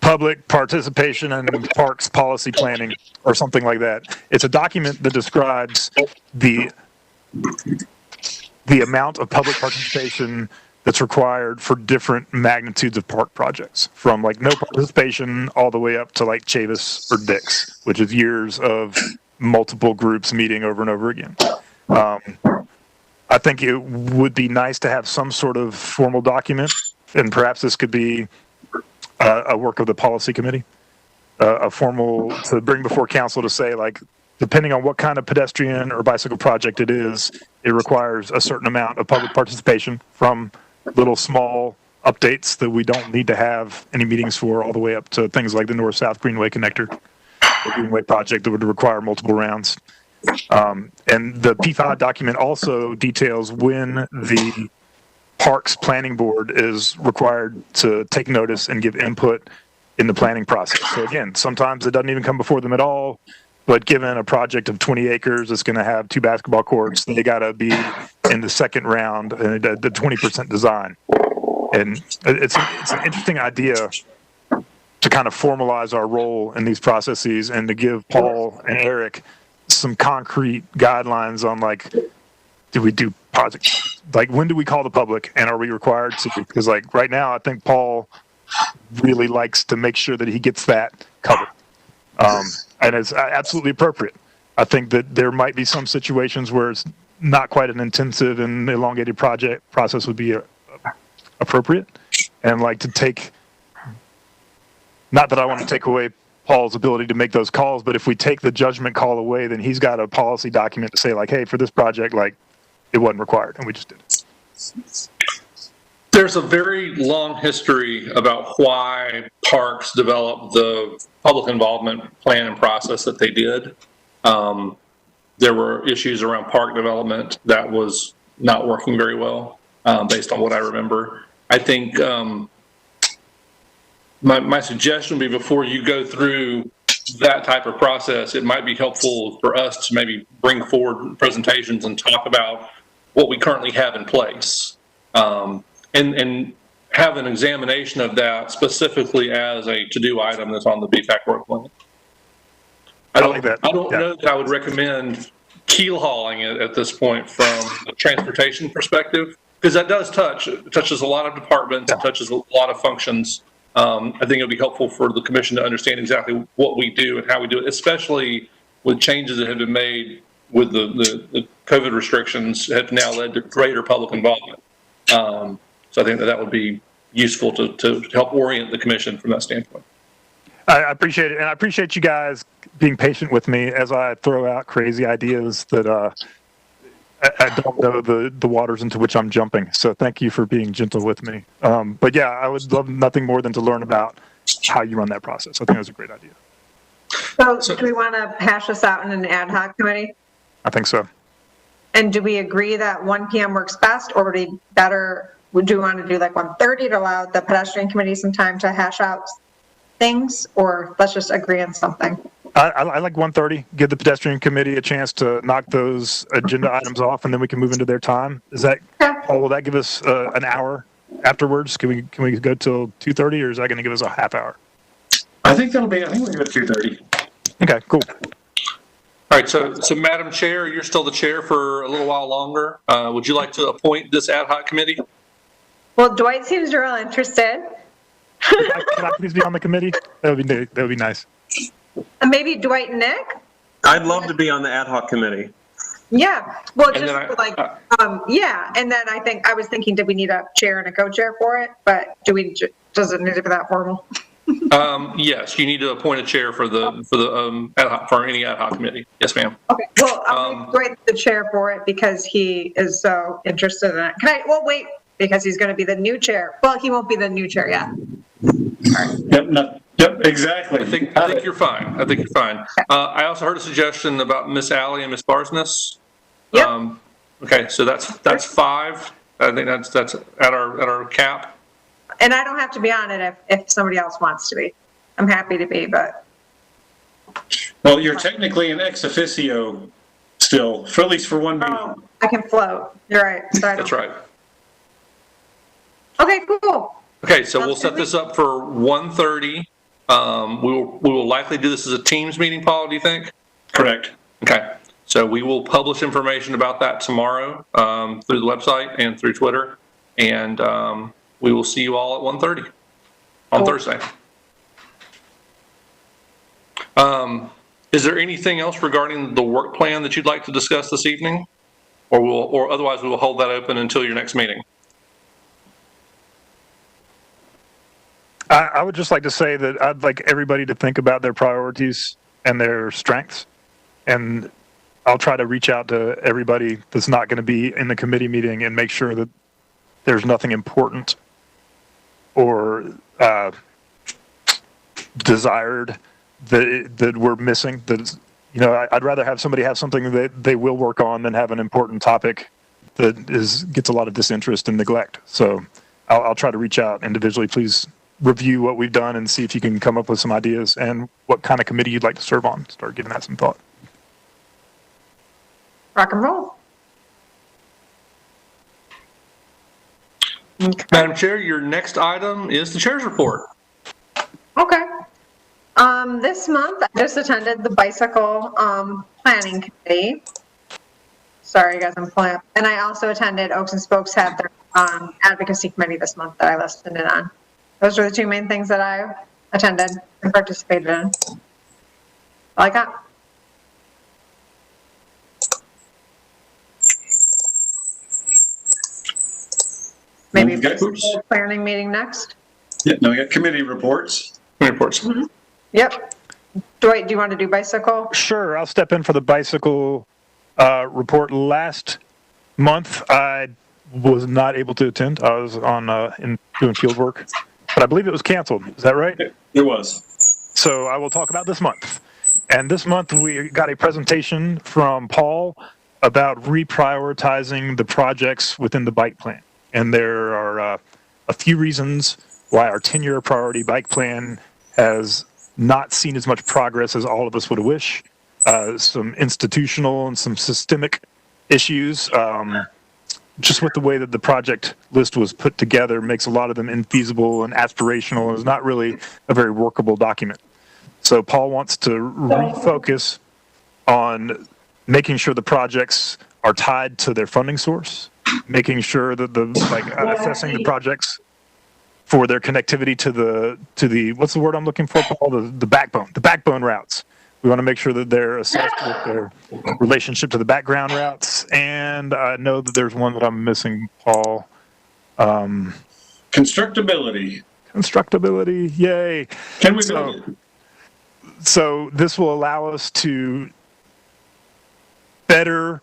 public participation in parks policy planning or something like that. It's a document that describes the amount of public participation that's required for different magnitudes of park projects, from like no participation all the way up to like Chavis or Dix, which is years of multiple groups meeting over and over again. I think it would be nice to have some sort of formal document, and perhaps this could be a work of the policy committee, a formal to bring before council to say, like, depending on what kind of pedestrian or bicycle project it is, it requires a certain amount of public participation, from little small updates that we don't need to have any meetings for, all the way up to things like the North-South Greenway Connector, the Greenway project that would require multiple rounds. And the P5 document also details when the Parks Planning Board is required to take notice and give input in the planning process. So again, sometimes it doesn't even come before them at all, but given a project of 20 acres, it's going to have 2 basketball courts, they got to be in the second round, the 20% design. And it's an interesting idea to kind of formalize our role in these processes and to give Paul and Eric some concrete guidelines on, like, do we do projects? Like, when do we call the public, and are we required to? Because, like, right now, I think Paul really likes to make sure that he gets that covered. And it's absolutely appropriate. I think that there might be some situations where it's not quite an intensive and elongated project process would be appropriate. And like to take, not that I want to take away Paul's ability to make those calls, but if we take the judgment call away, then he's got a policy document to say like, hey, for this project, like, it wasn't required, and we just did it. There's a very long history about why parks developed the public involvement plan and process that they did. There were issues around park development that was not working very well, based on what I remember. I think my suggestion would be, before you go through that type of process, it might be helpful for us to maybe bring forward presentations and talk about what we currently have in place, and have an examination of that specifically as a to-do item that's on the BPAC work plan. I don't know that I would recommend keel hauling it at this point from a transportation perspective, because that does touches a lot of departments, it touches a lot of functions. I think it'll be helpful for the commission to understand exactly what we do and how we do it, especially with changes that have been made with the COVID restrictions have now led to greater public involvement. So I think that would be useful to help orient the commission from that standpoint. I appreciate it, and I appreciate you guys being patient with me as I throw out crazy ideas that I don't know the waters into which I'm jumping. So thank you for being gentle with me. But yeah, I would love nothing more than to learn about how you run that process. I think that was a great idea. So do we want to hash this out in an ad hoc committee? I think so. And do we agree that 1 p.m. works best, or would it be better, would you want to do like 1:30 to allow the pedestrian committee some time to hash out things, or let's just agree on something? I like 1:30. Give the pedestrian committee a chance to knock those agenda items off, and then we can move into their time. Is that? Will that give us an hour afterwards? Can we go till 2:30, or is that going to give us a half hour? I think we'll go 2:30. Okay, cool. All right, so Madam Chair, you're still the chair for a little while longer. Would you like to appoint this ad hoc committee? Well, Dwight seems real interested. Can I please be on the committee? That would be nice. And maybe Dwight and Nick? I'd love to be on the ad hoc committee. Yeah, well, And just then yeah, and then I was thinking, did we need a chair and a co-chair for it? But does it need to be that formal? Yes, you need to appoint a chair for the ad hoc, for any ad hoc committee. Yes, ma'am. Okay, well, I'll make Dwight the chair for it because he is so interested in it. Wait, because he's going to be the new chair. Well, he won't be the new chair yet. Yep, exactly. I think you're fine. I also heard a suggestion about Miss Alley and Miss Barsness. Yep. Okay, so that's 5. I think that's at our cap. And I don't have to be on it if somebody else wants to be. I'm happy to be, but. Well, you're technically an ex officio still, for at least for one meeting. Oh, I can float. You're right. That's right. Okay, cool. Okay, so we'll set this up for 1:30. We will likely do this as a Teams meeting, Paul, do you think? Correct. Okay, so we will publish information about that tomorrow through the website and through Twitter, and we will see you all at 1:30 on Thursday. Is there anything else regarding the work plan that you'd like to discuss this evening? Or otherwise we will hold that open until your next meeting? I would just like to say that I'd like everybody to think about their priorities and their strengths. And I'll try to reach out to everybody that's not going to be in the committee meeting and make sure that there's nothing important or desired that we're missing. That, I'd rather have somebody have something that they will work on than have an important topic that gets a lot of disinterest and neglect. So I'll try to reach out individually. Please review what we've done and see if you can come up with some ideas and what kind of committee you'd like to serve on. Start giving that some thought. Rock and roll. Okay. Madam Chair, your next item is the chair's report. Okay. This month, I just attended the bicycle planning committee. Sorry, guys, I'm pulling up. And I also attended Oaks and Spokes had their advocacy committee this month that I listed it on. Those were the 2 main things that I attended and participated in. All I got. Maybe a planning meeting next. Yeah, no, we got committee reports. Mm-hmm. Yep. Dwight, do you want to do bicycle? Sure, I'll step in for the bicycle report. Last month, I was not able to attend. I was on doing field work, but I believe it was canceled. Is that right? It was. So I will talk about this month. And this month, we got a presentation from Paul about reprioritizing the projects within the bike plan. And there are a few reasons why our 10-year priority bike plan has not seen as much progress as all of us would wish. Some institutional and some systemic issues. Just with the way that the project list was put together makes a lot of them infeasible and aspirational and is not really a very workable document. So Paul wants to refocus on making sure the projects are tied to their funding source, making sure that assessing the projects for their connectivity to the what's the word I'm looking for, Paul? The backbone routes. We want to make sure that they're assessed with their relationship to the background routes. And I know that there's one that I'm missing, Paul. Constructability. Constructability, yay. Can we build it? So this will allow us to better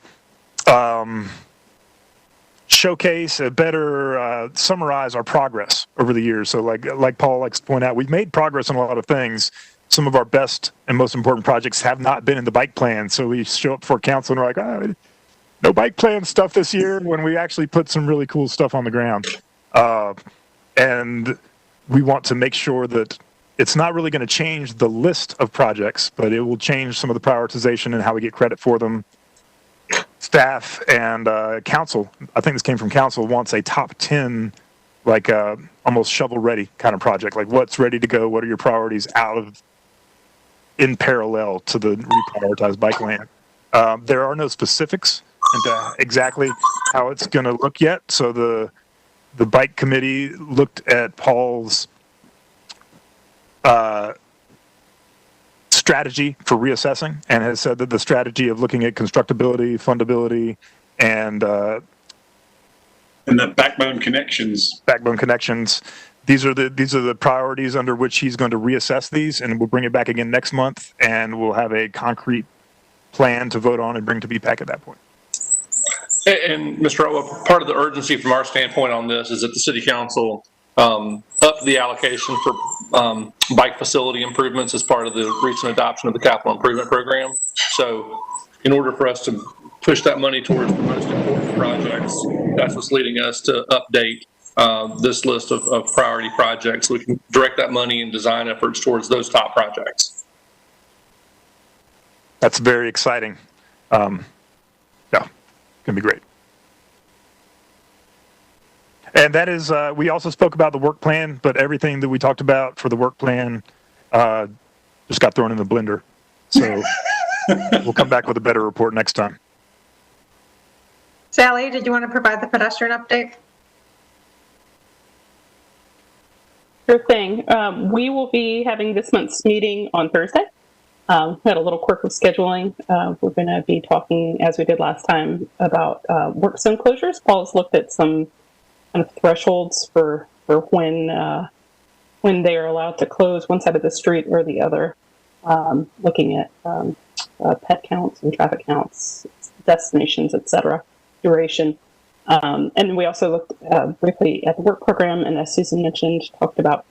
showcase, better summarize our progress over the years. So like Paul likes to point out, we've made progress on a lot of things. Some of our best and most important projects have not been in the bike plan. So we show up for council and we're like, no bike plan stuff this year, when we actually put some really cool stuff on the ground. And we want to make sure that it's not really going to change the list of projects, but it will change some of the prioritization and how we get credit for them. Staff and council, I think this came from council, wants a top 10, like almost shovel-ready kind of project. Like what's ready to go? What are your priorities in parallel to the reprioritized bike plan? There are no specifics into exactly how it's going to look yet. So the bike committee looked at Paul's strategy for reassessing and has said that the strategy of looking at constructability, fundability, and the backbone connections. These are the priorities under which he's going to reassess these, and we'll bring it back again next month, and we'll have a concrete plan to vote on and bring to BPAC at that point. And Mr. Otwell, part of the urgency from our standpoint on this is that the City Council upped the allocation for bike facility improvements as part of the recent adoption of the capital improvement program. So in order for us to push that money towards the most important projects, that's what's leading us to update this list of priority projects so we can direct that money and design efforts towards those top projects. That's very exciting. Yeah, going to be great. And that is, we also spoke about the work plan, but everything that we talked about for the work plan just got thrown in the blender. So we'll come back with a better report next time. Sally, did you want to provide the pedestrian update? Sure thing. We will be having this month's meeting on Thursday. We had a little quirk of scheduling. We're going to be talking, as we did last time, about work zone closures. Paul's looked at some kind of thresholds for when they are allowed to close one side of the street or the other, looking at pet counts and traffic counts, destinations, etc., duration. And we also looked briefly at the work program, and as Susan mentioned, talked about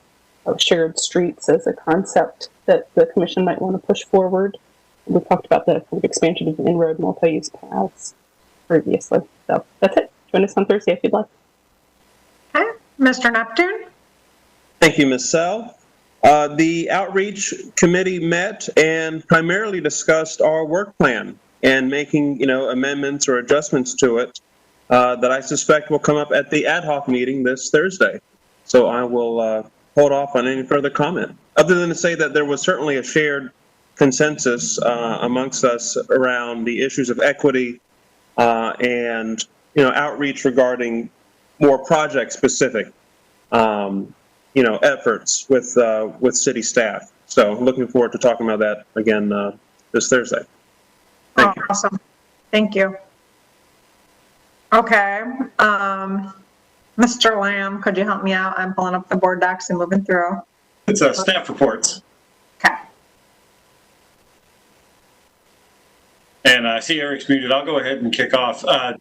shared streets as a concept that the commission might want to push forward. We talked about the expansion of in-road multi-use paths previously. So that's it. Join us on Thursday if you'd like. Okay, Mr. Neptune? Thank you, Ms. Sell. The outreach committee met and primarily discussed our work plan and making, amendments or adjustments to it that I suspect will come up at the ad hoc meeting this Thursday. So I will hold off on any further comment, other than to say that there was certainly a shared consensus amongst us around the issues of equity and, outreach regarding more project-specific, efforts with city staff. So looking forward to talking about that again this Thursday. Thank you. Awesome. Thank you. Okay. Mr. Lamb, could you help me out? I'm pulling up the board docs and moving through. It's staff reports. Okay. And I see Eric's muted. I'll go ahead and kick off. The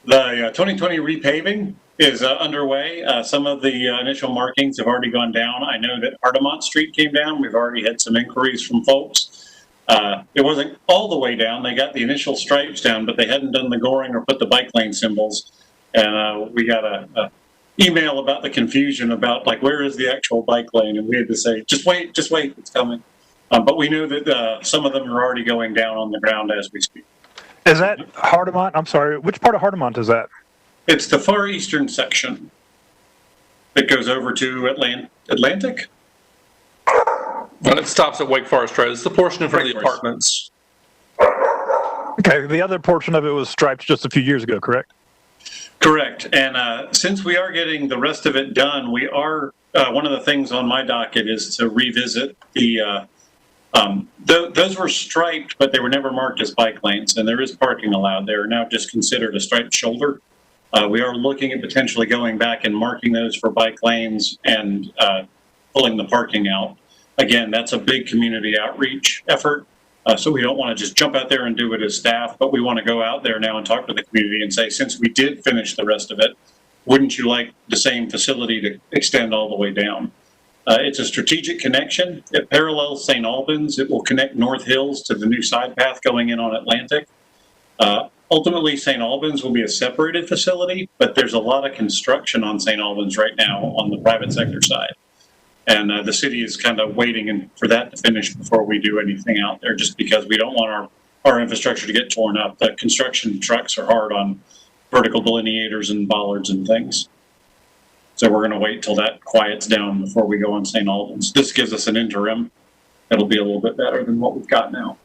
2020 repaving is underway. Some of the initial markings have already gone down. I know that Ardemont Street came down. We've already had some inquiries from folks. It wasn't all the way down. They got the initial stripes down, but they hadn't done the goring or put the bike lane symbols. And we got a email about the confusion about, like, where is the actual bike lane? And we had to say, just wait, it's coming. But we knew that some of them are already going down on the ground as we speak. Is that Hardemont? I'm sorry, which part of Hardemont is that? It's the far eastern section that goes over to Atlantic. Well, it stops at Wake Forest Road. It's the portion in front of the apartments. Okay, the other portion of it was striped just a few years ago, correct? Correct. And since we are getting the rest of it done, we are, one of the things on my docket is to revisit the, those were striped, but they were never marked as bike lanes, and there is parking allowed. They are now just considered a striped shoulder. We are looking at potentially going back and marking those for bike lanes and pulling the parking out. Again, that's a big community outreach effort. So we don't want to just jump out there and do it as staff, but we want to go out there now and talk to the community and say, since we did finish the rest of it, wouldn't you like the same facility to extend all the way down? It's a strategic connection. It parallels St. Albans. It will connect North Hills to the new side path going in on Atlantic. Ultimately, St. Albans will be a separated facility, but there's a lot of construction on St. Albans right now on the private sector side. And the city is kind of waiting for that to finish before we do anything out there, just because we don't want our infrastructure to get torn up. The construction trucks are hard on vertical delineators and bollards and things. So we're going to wait till that quiets down before we go on St. Albans. This gives us an interim. It'll be a little bit better than what we've got now.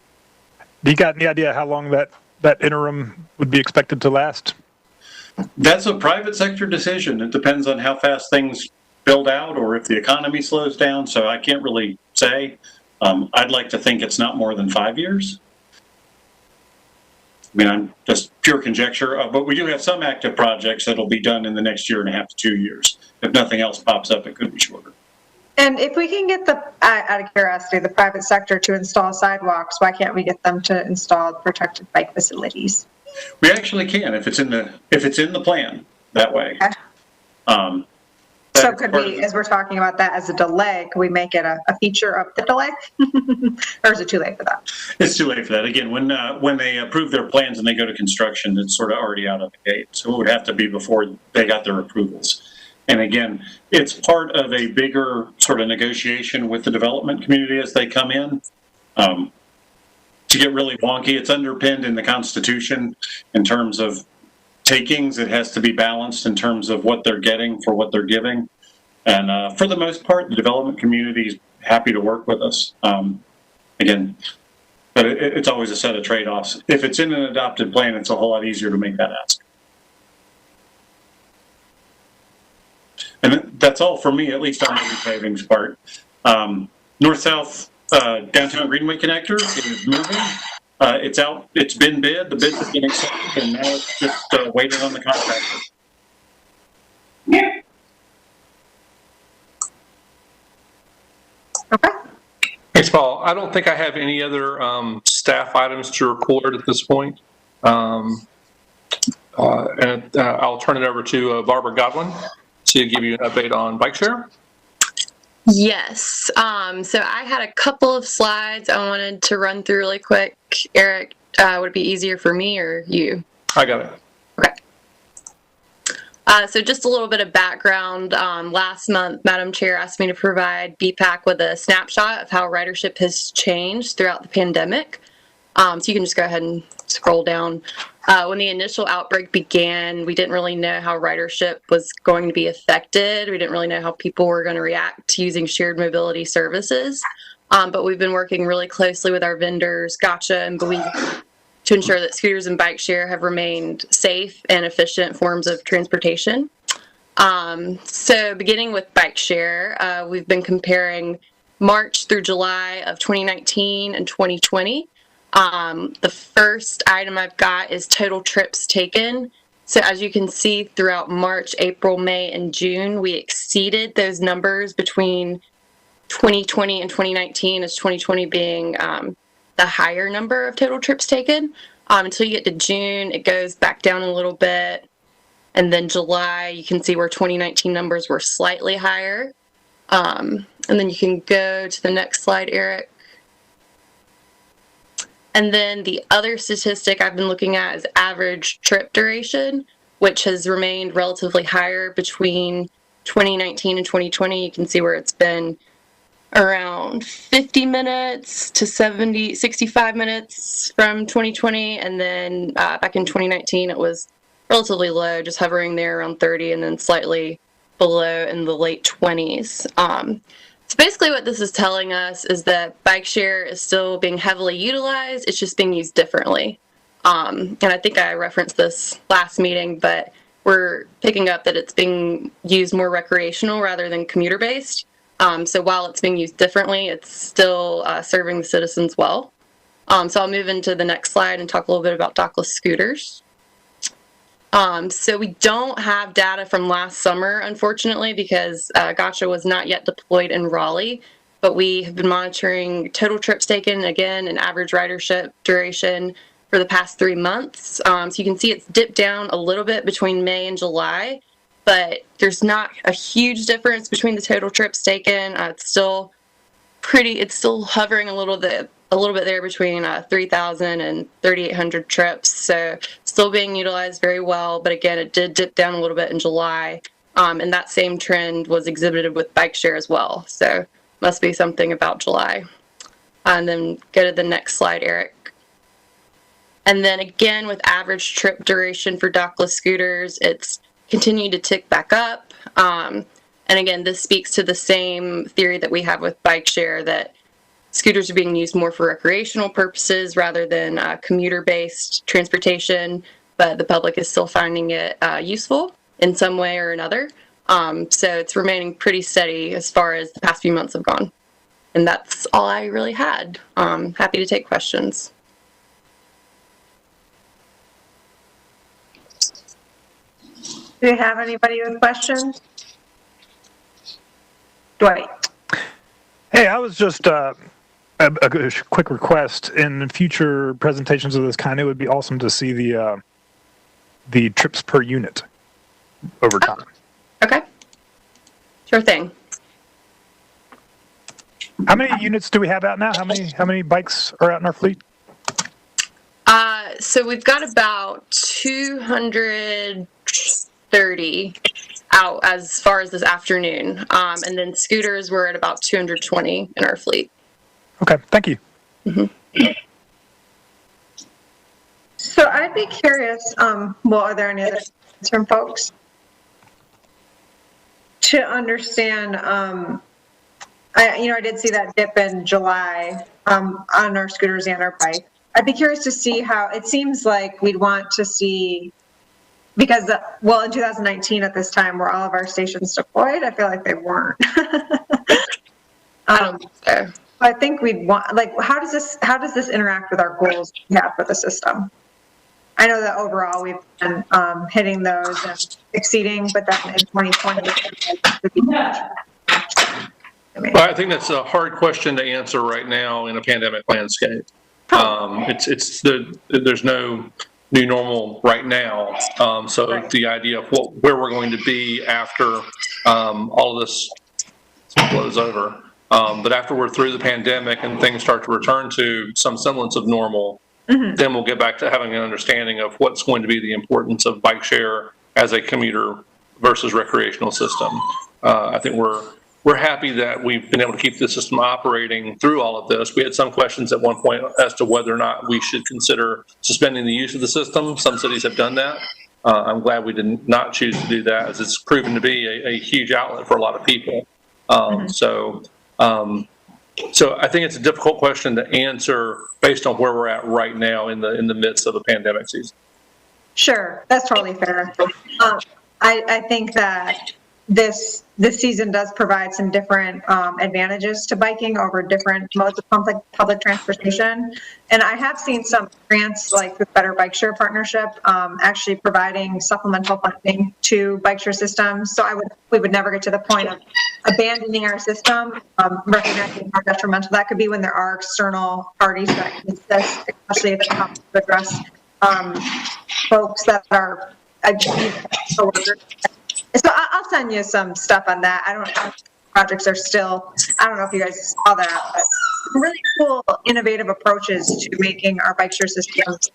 Do you got any idea how long that interim would be expected to last? That's a private sector decision. It depends on how fast things build out or if the economy slows down. So I can't really say. I'd like to think it's not more than 5 years. I mean, I'm just pure conjecture, but we do have some active projects that'll be done in the next year and a half to 2 years. If nothing else pops up, it could be shorter. And if we can get out of curiosity, the private sector to install sidewalks, why can't we get them to install protected bike facilities? We actually can if it's in the plan that way. Okay. So could we, as we're talking about that as a delay, could we make it a feature of the delay? Or is it too late for that? It's too late for that. Again, when they approve their plans and they go to construction, it's sort of already out of the gate. So it would have to be before they got their approvals. And again, it's part of a bigger sort of negotiation with the development community as they come in. To get really wonky, it's underpinned in the Constitution in terms of takings. It has to be balanced in terms of what they're getting for what they're giving. And for the most part, the development community is happy to work with us. Again, but it's always a set of trade-offs. If it's in an adopted plan, it's a whole lot easier to make that ask. And that's all for me, at least on the repavings part. North-south downtown Greenway connector is moving. It's out. It's been bid. The bids have been accepted, and now it's just waiting on the contractor. Okay. Thanks, Paul. I don't think I have any other staff items to report at this point. And I'll turn it over to Barbara Godwin to give you an update on bike share. Yes. So I had a couple of slides I wanted to run through really quick. Eric, would it be easier for me or you? I got it. Okay. So just a little bit of background. Last month, Madam Chair asked me to provide BPAC with a snapshot of how ridership has changed throughout the pandemic. So you can just go ahead and scroll down. When the initial outbreak began, we didn't really know how ridership was going to be affected. We didn't really know how people were going to react to using shared mobility services. But we've been working really closely with our vendors, Gotcha and Bowie, to ensure that scooters and bike share have remained safe and efficient forms of transportation. So beginning with bike share, we've been comparing March through July of 2019 and 2020. The first item I've got is total trips taken. So as you can see, throughout March, April, May, and June, we exceeded those numbers between 2020 and 2019, as 2020 being the higher number of total trips taken. Until you get to June, it goes back down a little bit. And then July, you can see where 2019 numbers were slightly higher. And then you can go to the next slide, Eric. And then the other statistic I've been looking at is average trip duration, which has remained relatively higher between 2019 and 2020. You can see where it's been around 50 minutes to 65 minutes from 2020. And then back in 2019, it was relatively low, just hovering there around 30 and then slightly below in the late 20s. So basically what this is telling us is that bike share is still being heavily utilized. It's just being used differently. And I think I referenced this last meeting, but we're picking up that it's being used more recreational rather than commuter-based. So while it's being used differently, it's still serving the citizens well. So I'll move into the next slide and talk a little bit about dockless scooters. So we don't have data from last summer, unfortunately, because Gotcha was not yet deployed in Raleigh, but we have been monitoring total trips taken, again, and average ridership duration for the past 3 months. So you can see it's dipped down a little bit between May and July, but there's not a huge difference between the total trips taken. It's still hovering a little bit there between 3,000 and 3,800 trips. So still being utilized very well, but again, it did dip down a little bit in July. And that same trend was exhibited with bike share as well. So must be something about July. And then go to the next slide, Eric. And then again, with average trip duration for dockless scooters, it's continued to tick back up. And again, this speaks to the same theory that we have with bike share, that scooters are being used more for recreational purposes rather than commuter-based transportation, but the public is still finding it useful in some way or another. So it's remaining pretty steady as far as the past few months have gone. And that's all I really had. Happy to take questions. Do you have anybody with questions? Dwight. Hey, I was just a quick request. In future presentations of this kind, it would be awesome to see the trips per unit over time. Okay. Sure thing. How many units do we have out now? How many bikes are out in our fleet? So we've got about 230 out as far as this afternoon. And then scooters, we're at about 220 in our fleet. Okay, thank you. Mm-hmm. So I'd be curious, are there any other questions from folks? To understand, I did see that dip in July on our scooters and our bike. I'd be curious to see how, it seems like we'd want to see, because, in 2019 at this time, were all of our stations deployed? I feel like they weren't. I think we'd want, how does this interact with our goals we have for the system? I know that overall we've been hitting those and exceeding, but then in 2020, I think that's a hard question to answer right now in a pandemic landscape. There's no new normal right now. So right. The idea of where we're going to be after all of this blows over. But after we're through the pandemic and things start to return to some semblance of normal, then we'll get back to having an understanding of what's going to be the importance of bike share as a commuter versus recreational system. I think we're happy that we've been able to keep the system operating through all of this. We had some questions at one point as to whether or not we should consider suspending the use of the system. Some cities have done that. I'm glad we did not choose to do that, as it's proven to be a huge outlet for a lot of people. So I think it's a difficult question to answer based on where we're at right now in the midst of a pandemic season. Sure, that's totally fair. I think that this season does provide some different advantages to biking over different modes of public transportation. And I have seen some grants, like the Better Bike Share Partnership, actually providing supplemental funding to bike share systems. So we would never get to the point of abandoning our system, recognizing how detrimental that could be when there are external parties that can assist, especially if it helps to address folks that are coworkers. So I'll send you some stuff on that. I don't know. Projects are still, I don't know if you guys saw that, but really cool, innovative approaches to making our bike share systems.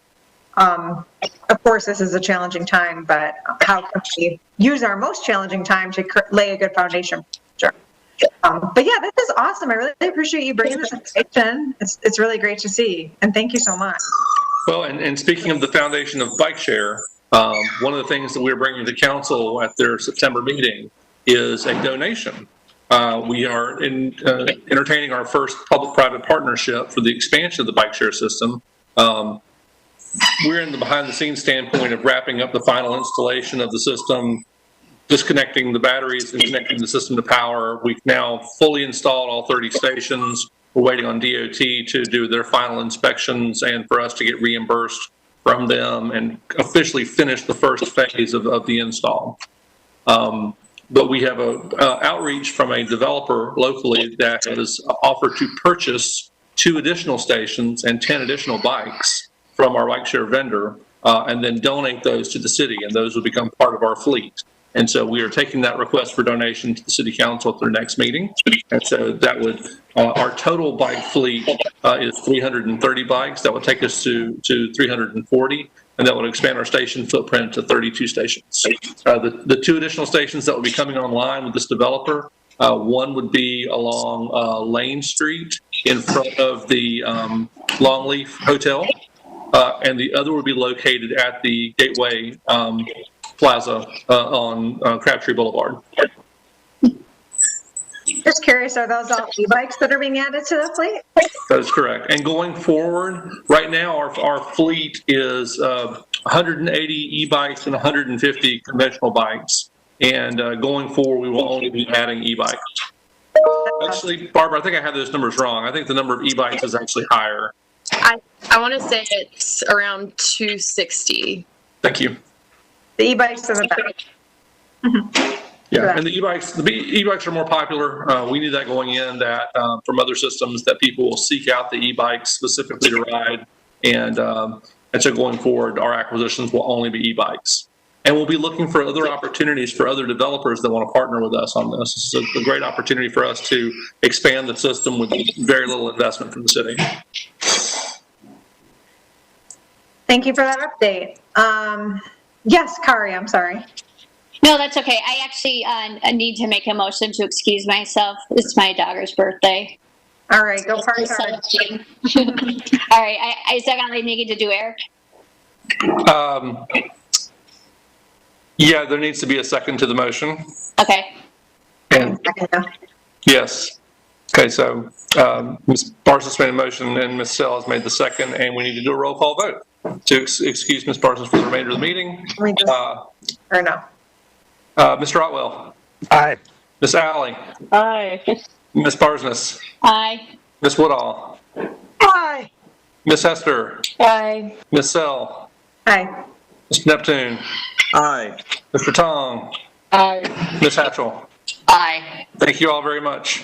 Of course, this is a challenging time, but how can we use our most challenging time to lay a good foundation? Sure. But yeah, this is awesome. I really appreciate you bringing this information. It's really great to see, and thank you so much. Well, and speaking of the foundation of bike share, one of the things that we're bringing to council at their September meeting is a donation. We are entertaining our first public-private partnership for the expansion of the bike share system. We're in the behind-the-scenes standpoint of wrapping up the final installation of the system, disconnecting the batteries and connecting the system to power. We've now fully installed all 30 stations. We're waiting on DOT to do their final inspections and for us to get reimbursed from them and officially finish the first phase of the install. But we have a outreach from a developer locally that has offered to purchase 2 additional stations and 10 additional bikes from our bike share vendor, and then donate those to the city, and those will become part of our fleet. And so we are taking that request for donation to the city council at their next meeting. And so that would, our total bike fleet is 330 bikes. That would take us to 340, and that would expand our station footprint to 32 stations. The 2 additional stations that will be coming online with this developer, one would be along Lane Street in front of the Longleaf Hotel, and the other would be located at the Gateway Plaza on Crabtree Boulevard. Just curious, are those all e-bikes that are being added to the fleet? That is correct. And going forward, right now our fleet is 180 e-bikes and 150 conventional bikes. And going forward, we will only be adding e-bikes. Actually, Barbara, I think I have those numbers wrong. I think the number of e-bikes is actually higher. I want to say it's around 260. Thank you. The e-bikes are the best. Yeah, and the e-bikes are more popular. We knew that going in, that from other systems, that people will seek out the e-bikes specifically to ride. And so going forward, our acquisitions will only be e-bikes. And we'll be looking for other opportunities for other developers that want to partner with us on this. This is a great opportunity for us to expand the system with very little investment from the city. Thank you for that update. Yes, Kari, I'm sorry. No, that's okay. I actually need to make a motion to excuse myself. It's my daughter's birthday. All right, go party. All right, is that all I need to do, Eric? Yeah, there needs to be a second to the motion. Okay. And yes. Okay, so Ms. Parsons made a motion and Ms. Sell has made the second, and we need to do a roll call vote to excuse Ms. Parsons for the remainder of the meeting. Or no. Mr. Otwell. Aye. Ms. Alley. Aye. Ms. Parsons. Aye. Ms. Woodall. Aye. Ms. Hester. Aye. Ms. Sell. Aye. Mr. Neptune. Aye. Mr. Tong. Aye. Ms. Hatchell. Aye. Thank you all very much.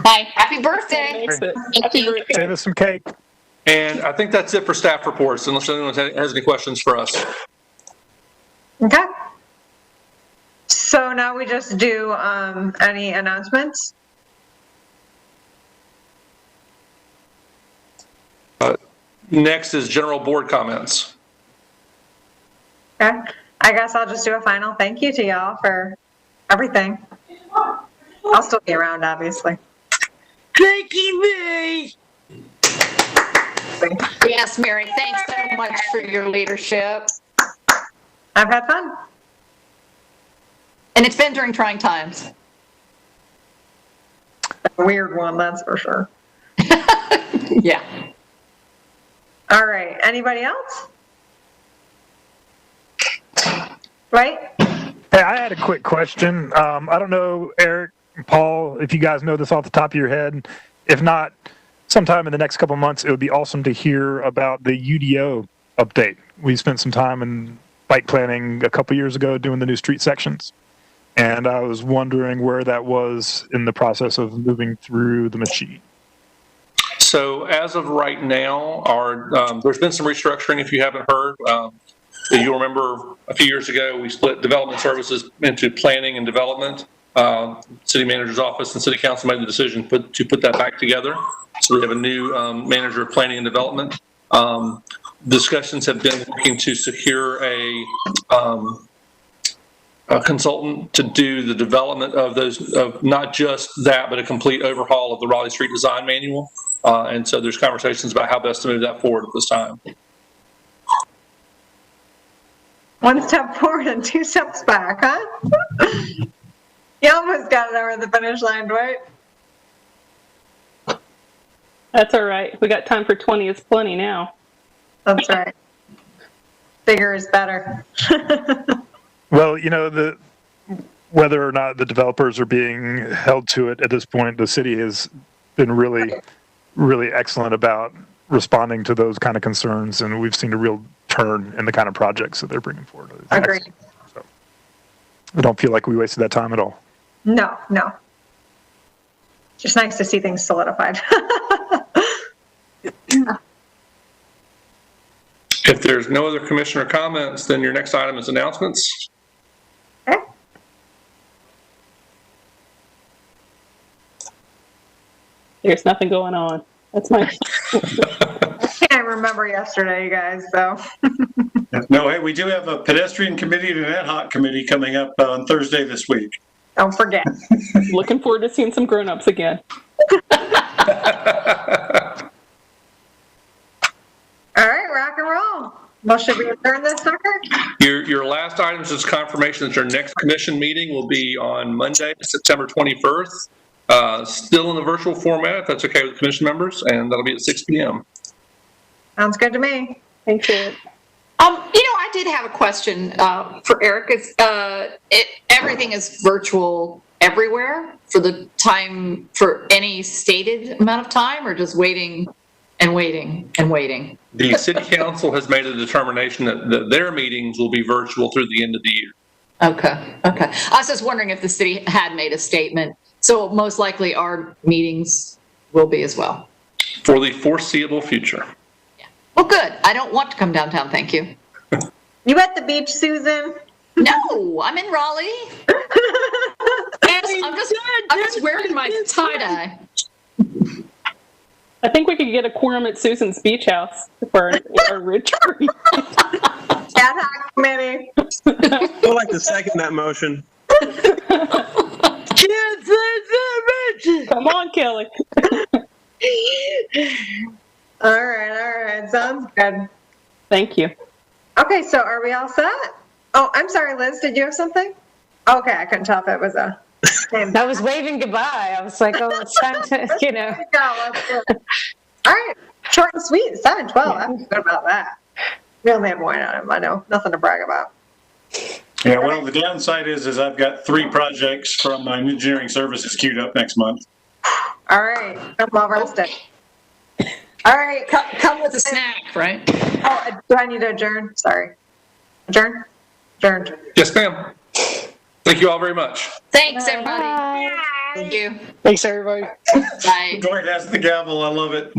Aye. Happy birthday. Thank you. Save us some cake. And I think that's it for staff reports, unless anyone has any questions for us. Okay. So now we just do any announcements? Next is general board comments. Okay. I guess I'll just do a final thank you to y'all for everything. I'll still be around, obviously. Thank you, Mary. Yes, Mary, thanks so much for your leadership. I've had fun. And it's been during trying times. A weird one, that's for sure. Yeah. All right. Anybody else? Right? Hey, I had a quick question. I don't know, Eric and Paul, if you guys know this off the top of your head. If not, sometime in the next couple of months, it would be awesome to hear about the UDO update. We spent some time in bike planning a couple years ago doing the new street sections. And I was wondering where that was in the process of moving through the machine. So as of right now, there's been some restructuring, if you haven't heard. You'll remember a few years ago, we split development services into planning and development. City manager's office and city council made the decision to put that back together. So we have a new manager of planning and development. Discussions have been working to secure a consultant to do the development of not just that, but a complete overhaul of the Raleigh Street Design Manual. And so there's conversations about how best to move that forward at this time. One step forward and 2 steps back, huh? You almost got it over the finish line, Dwight. That's all right. We got time for 20 is plenty now. That's right. Bigger is better. Well, whether or not the developers are being held to it at this point, the city has been really, really excellent about responding to those kind of concerns, and we've seen a real turn in the kind of projects that they're bringing forward. Agreed. So, I don't feel like we wasted that time at all. No. Just nice to see things solidified. If there's no other commissioner comments, then your next item is announcements. Okay. There's nothing going on. That's my. I can't remember yesterday, you guys, so. No, hey, we do have a pedestrian committee and an ad hoc committee coming up on Thursday this week. Don't forget. Looking forward to seeing some grown-ups again. All right, rock and roll. Well, should we adjourn this sucker? Your last item is confirmation that your next commission meeting will be on Monday, September 21st. Still in the virtual format, if that's okay with commission members, and that'll be at 6 p.m. Sounds good to me. Thank you. I did have a question for Eric. Everything is virtual everywhere for any stated amount of time, or just waiting and waiting and waiting? The city council has made a determination that their meetings will be virtual through the end of the year. Okay. I was just wondering if the city had made a statement. So most likely our meetings will be as well. For the foreseeable future. Yeah. Well, good. I don't want to come downtown, thank you. You at the beach, Susan? No, I'm in Raleigh. I'm just wearing my tie-dye. I think we could get a quorum at Susan's beach house for our retreat. Ad hoc committee. I'd like to second that motion. Come on, Kelly. All right. Sounds good. Thank you. Okay, so are we all set? Oh, I'm sorry, Liz, did you have something? Okay, I couldn't tell if it was a name. I was waving goodbye. I was like, oh, it's time to, There you go, let's do it. All right, short and sweet, 7:12. I'm good about that. We only have one item, I know, nothing to brag about. Yeah, well, the downside is I've got 3 projects from my engineering services queued up next month. All right, I'm all rested. All right. Come with a snack, right? Oh, do I need to adjourn? Sorry. Adjourn? Adjourned. Yes, ma'am. Thank you all very much. Thanks, everybody. Bye. Thank you. Thanks, everybody. Bye. Dwight has the gavel. I love it.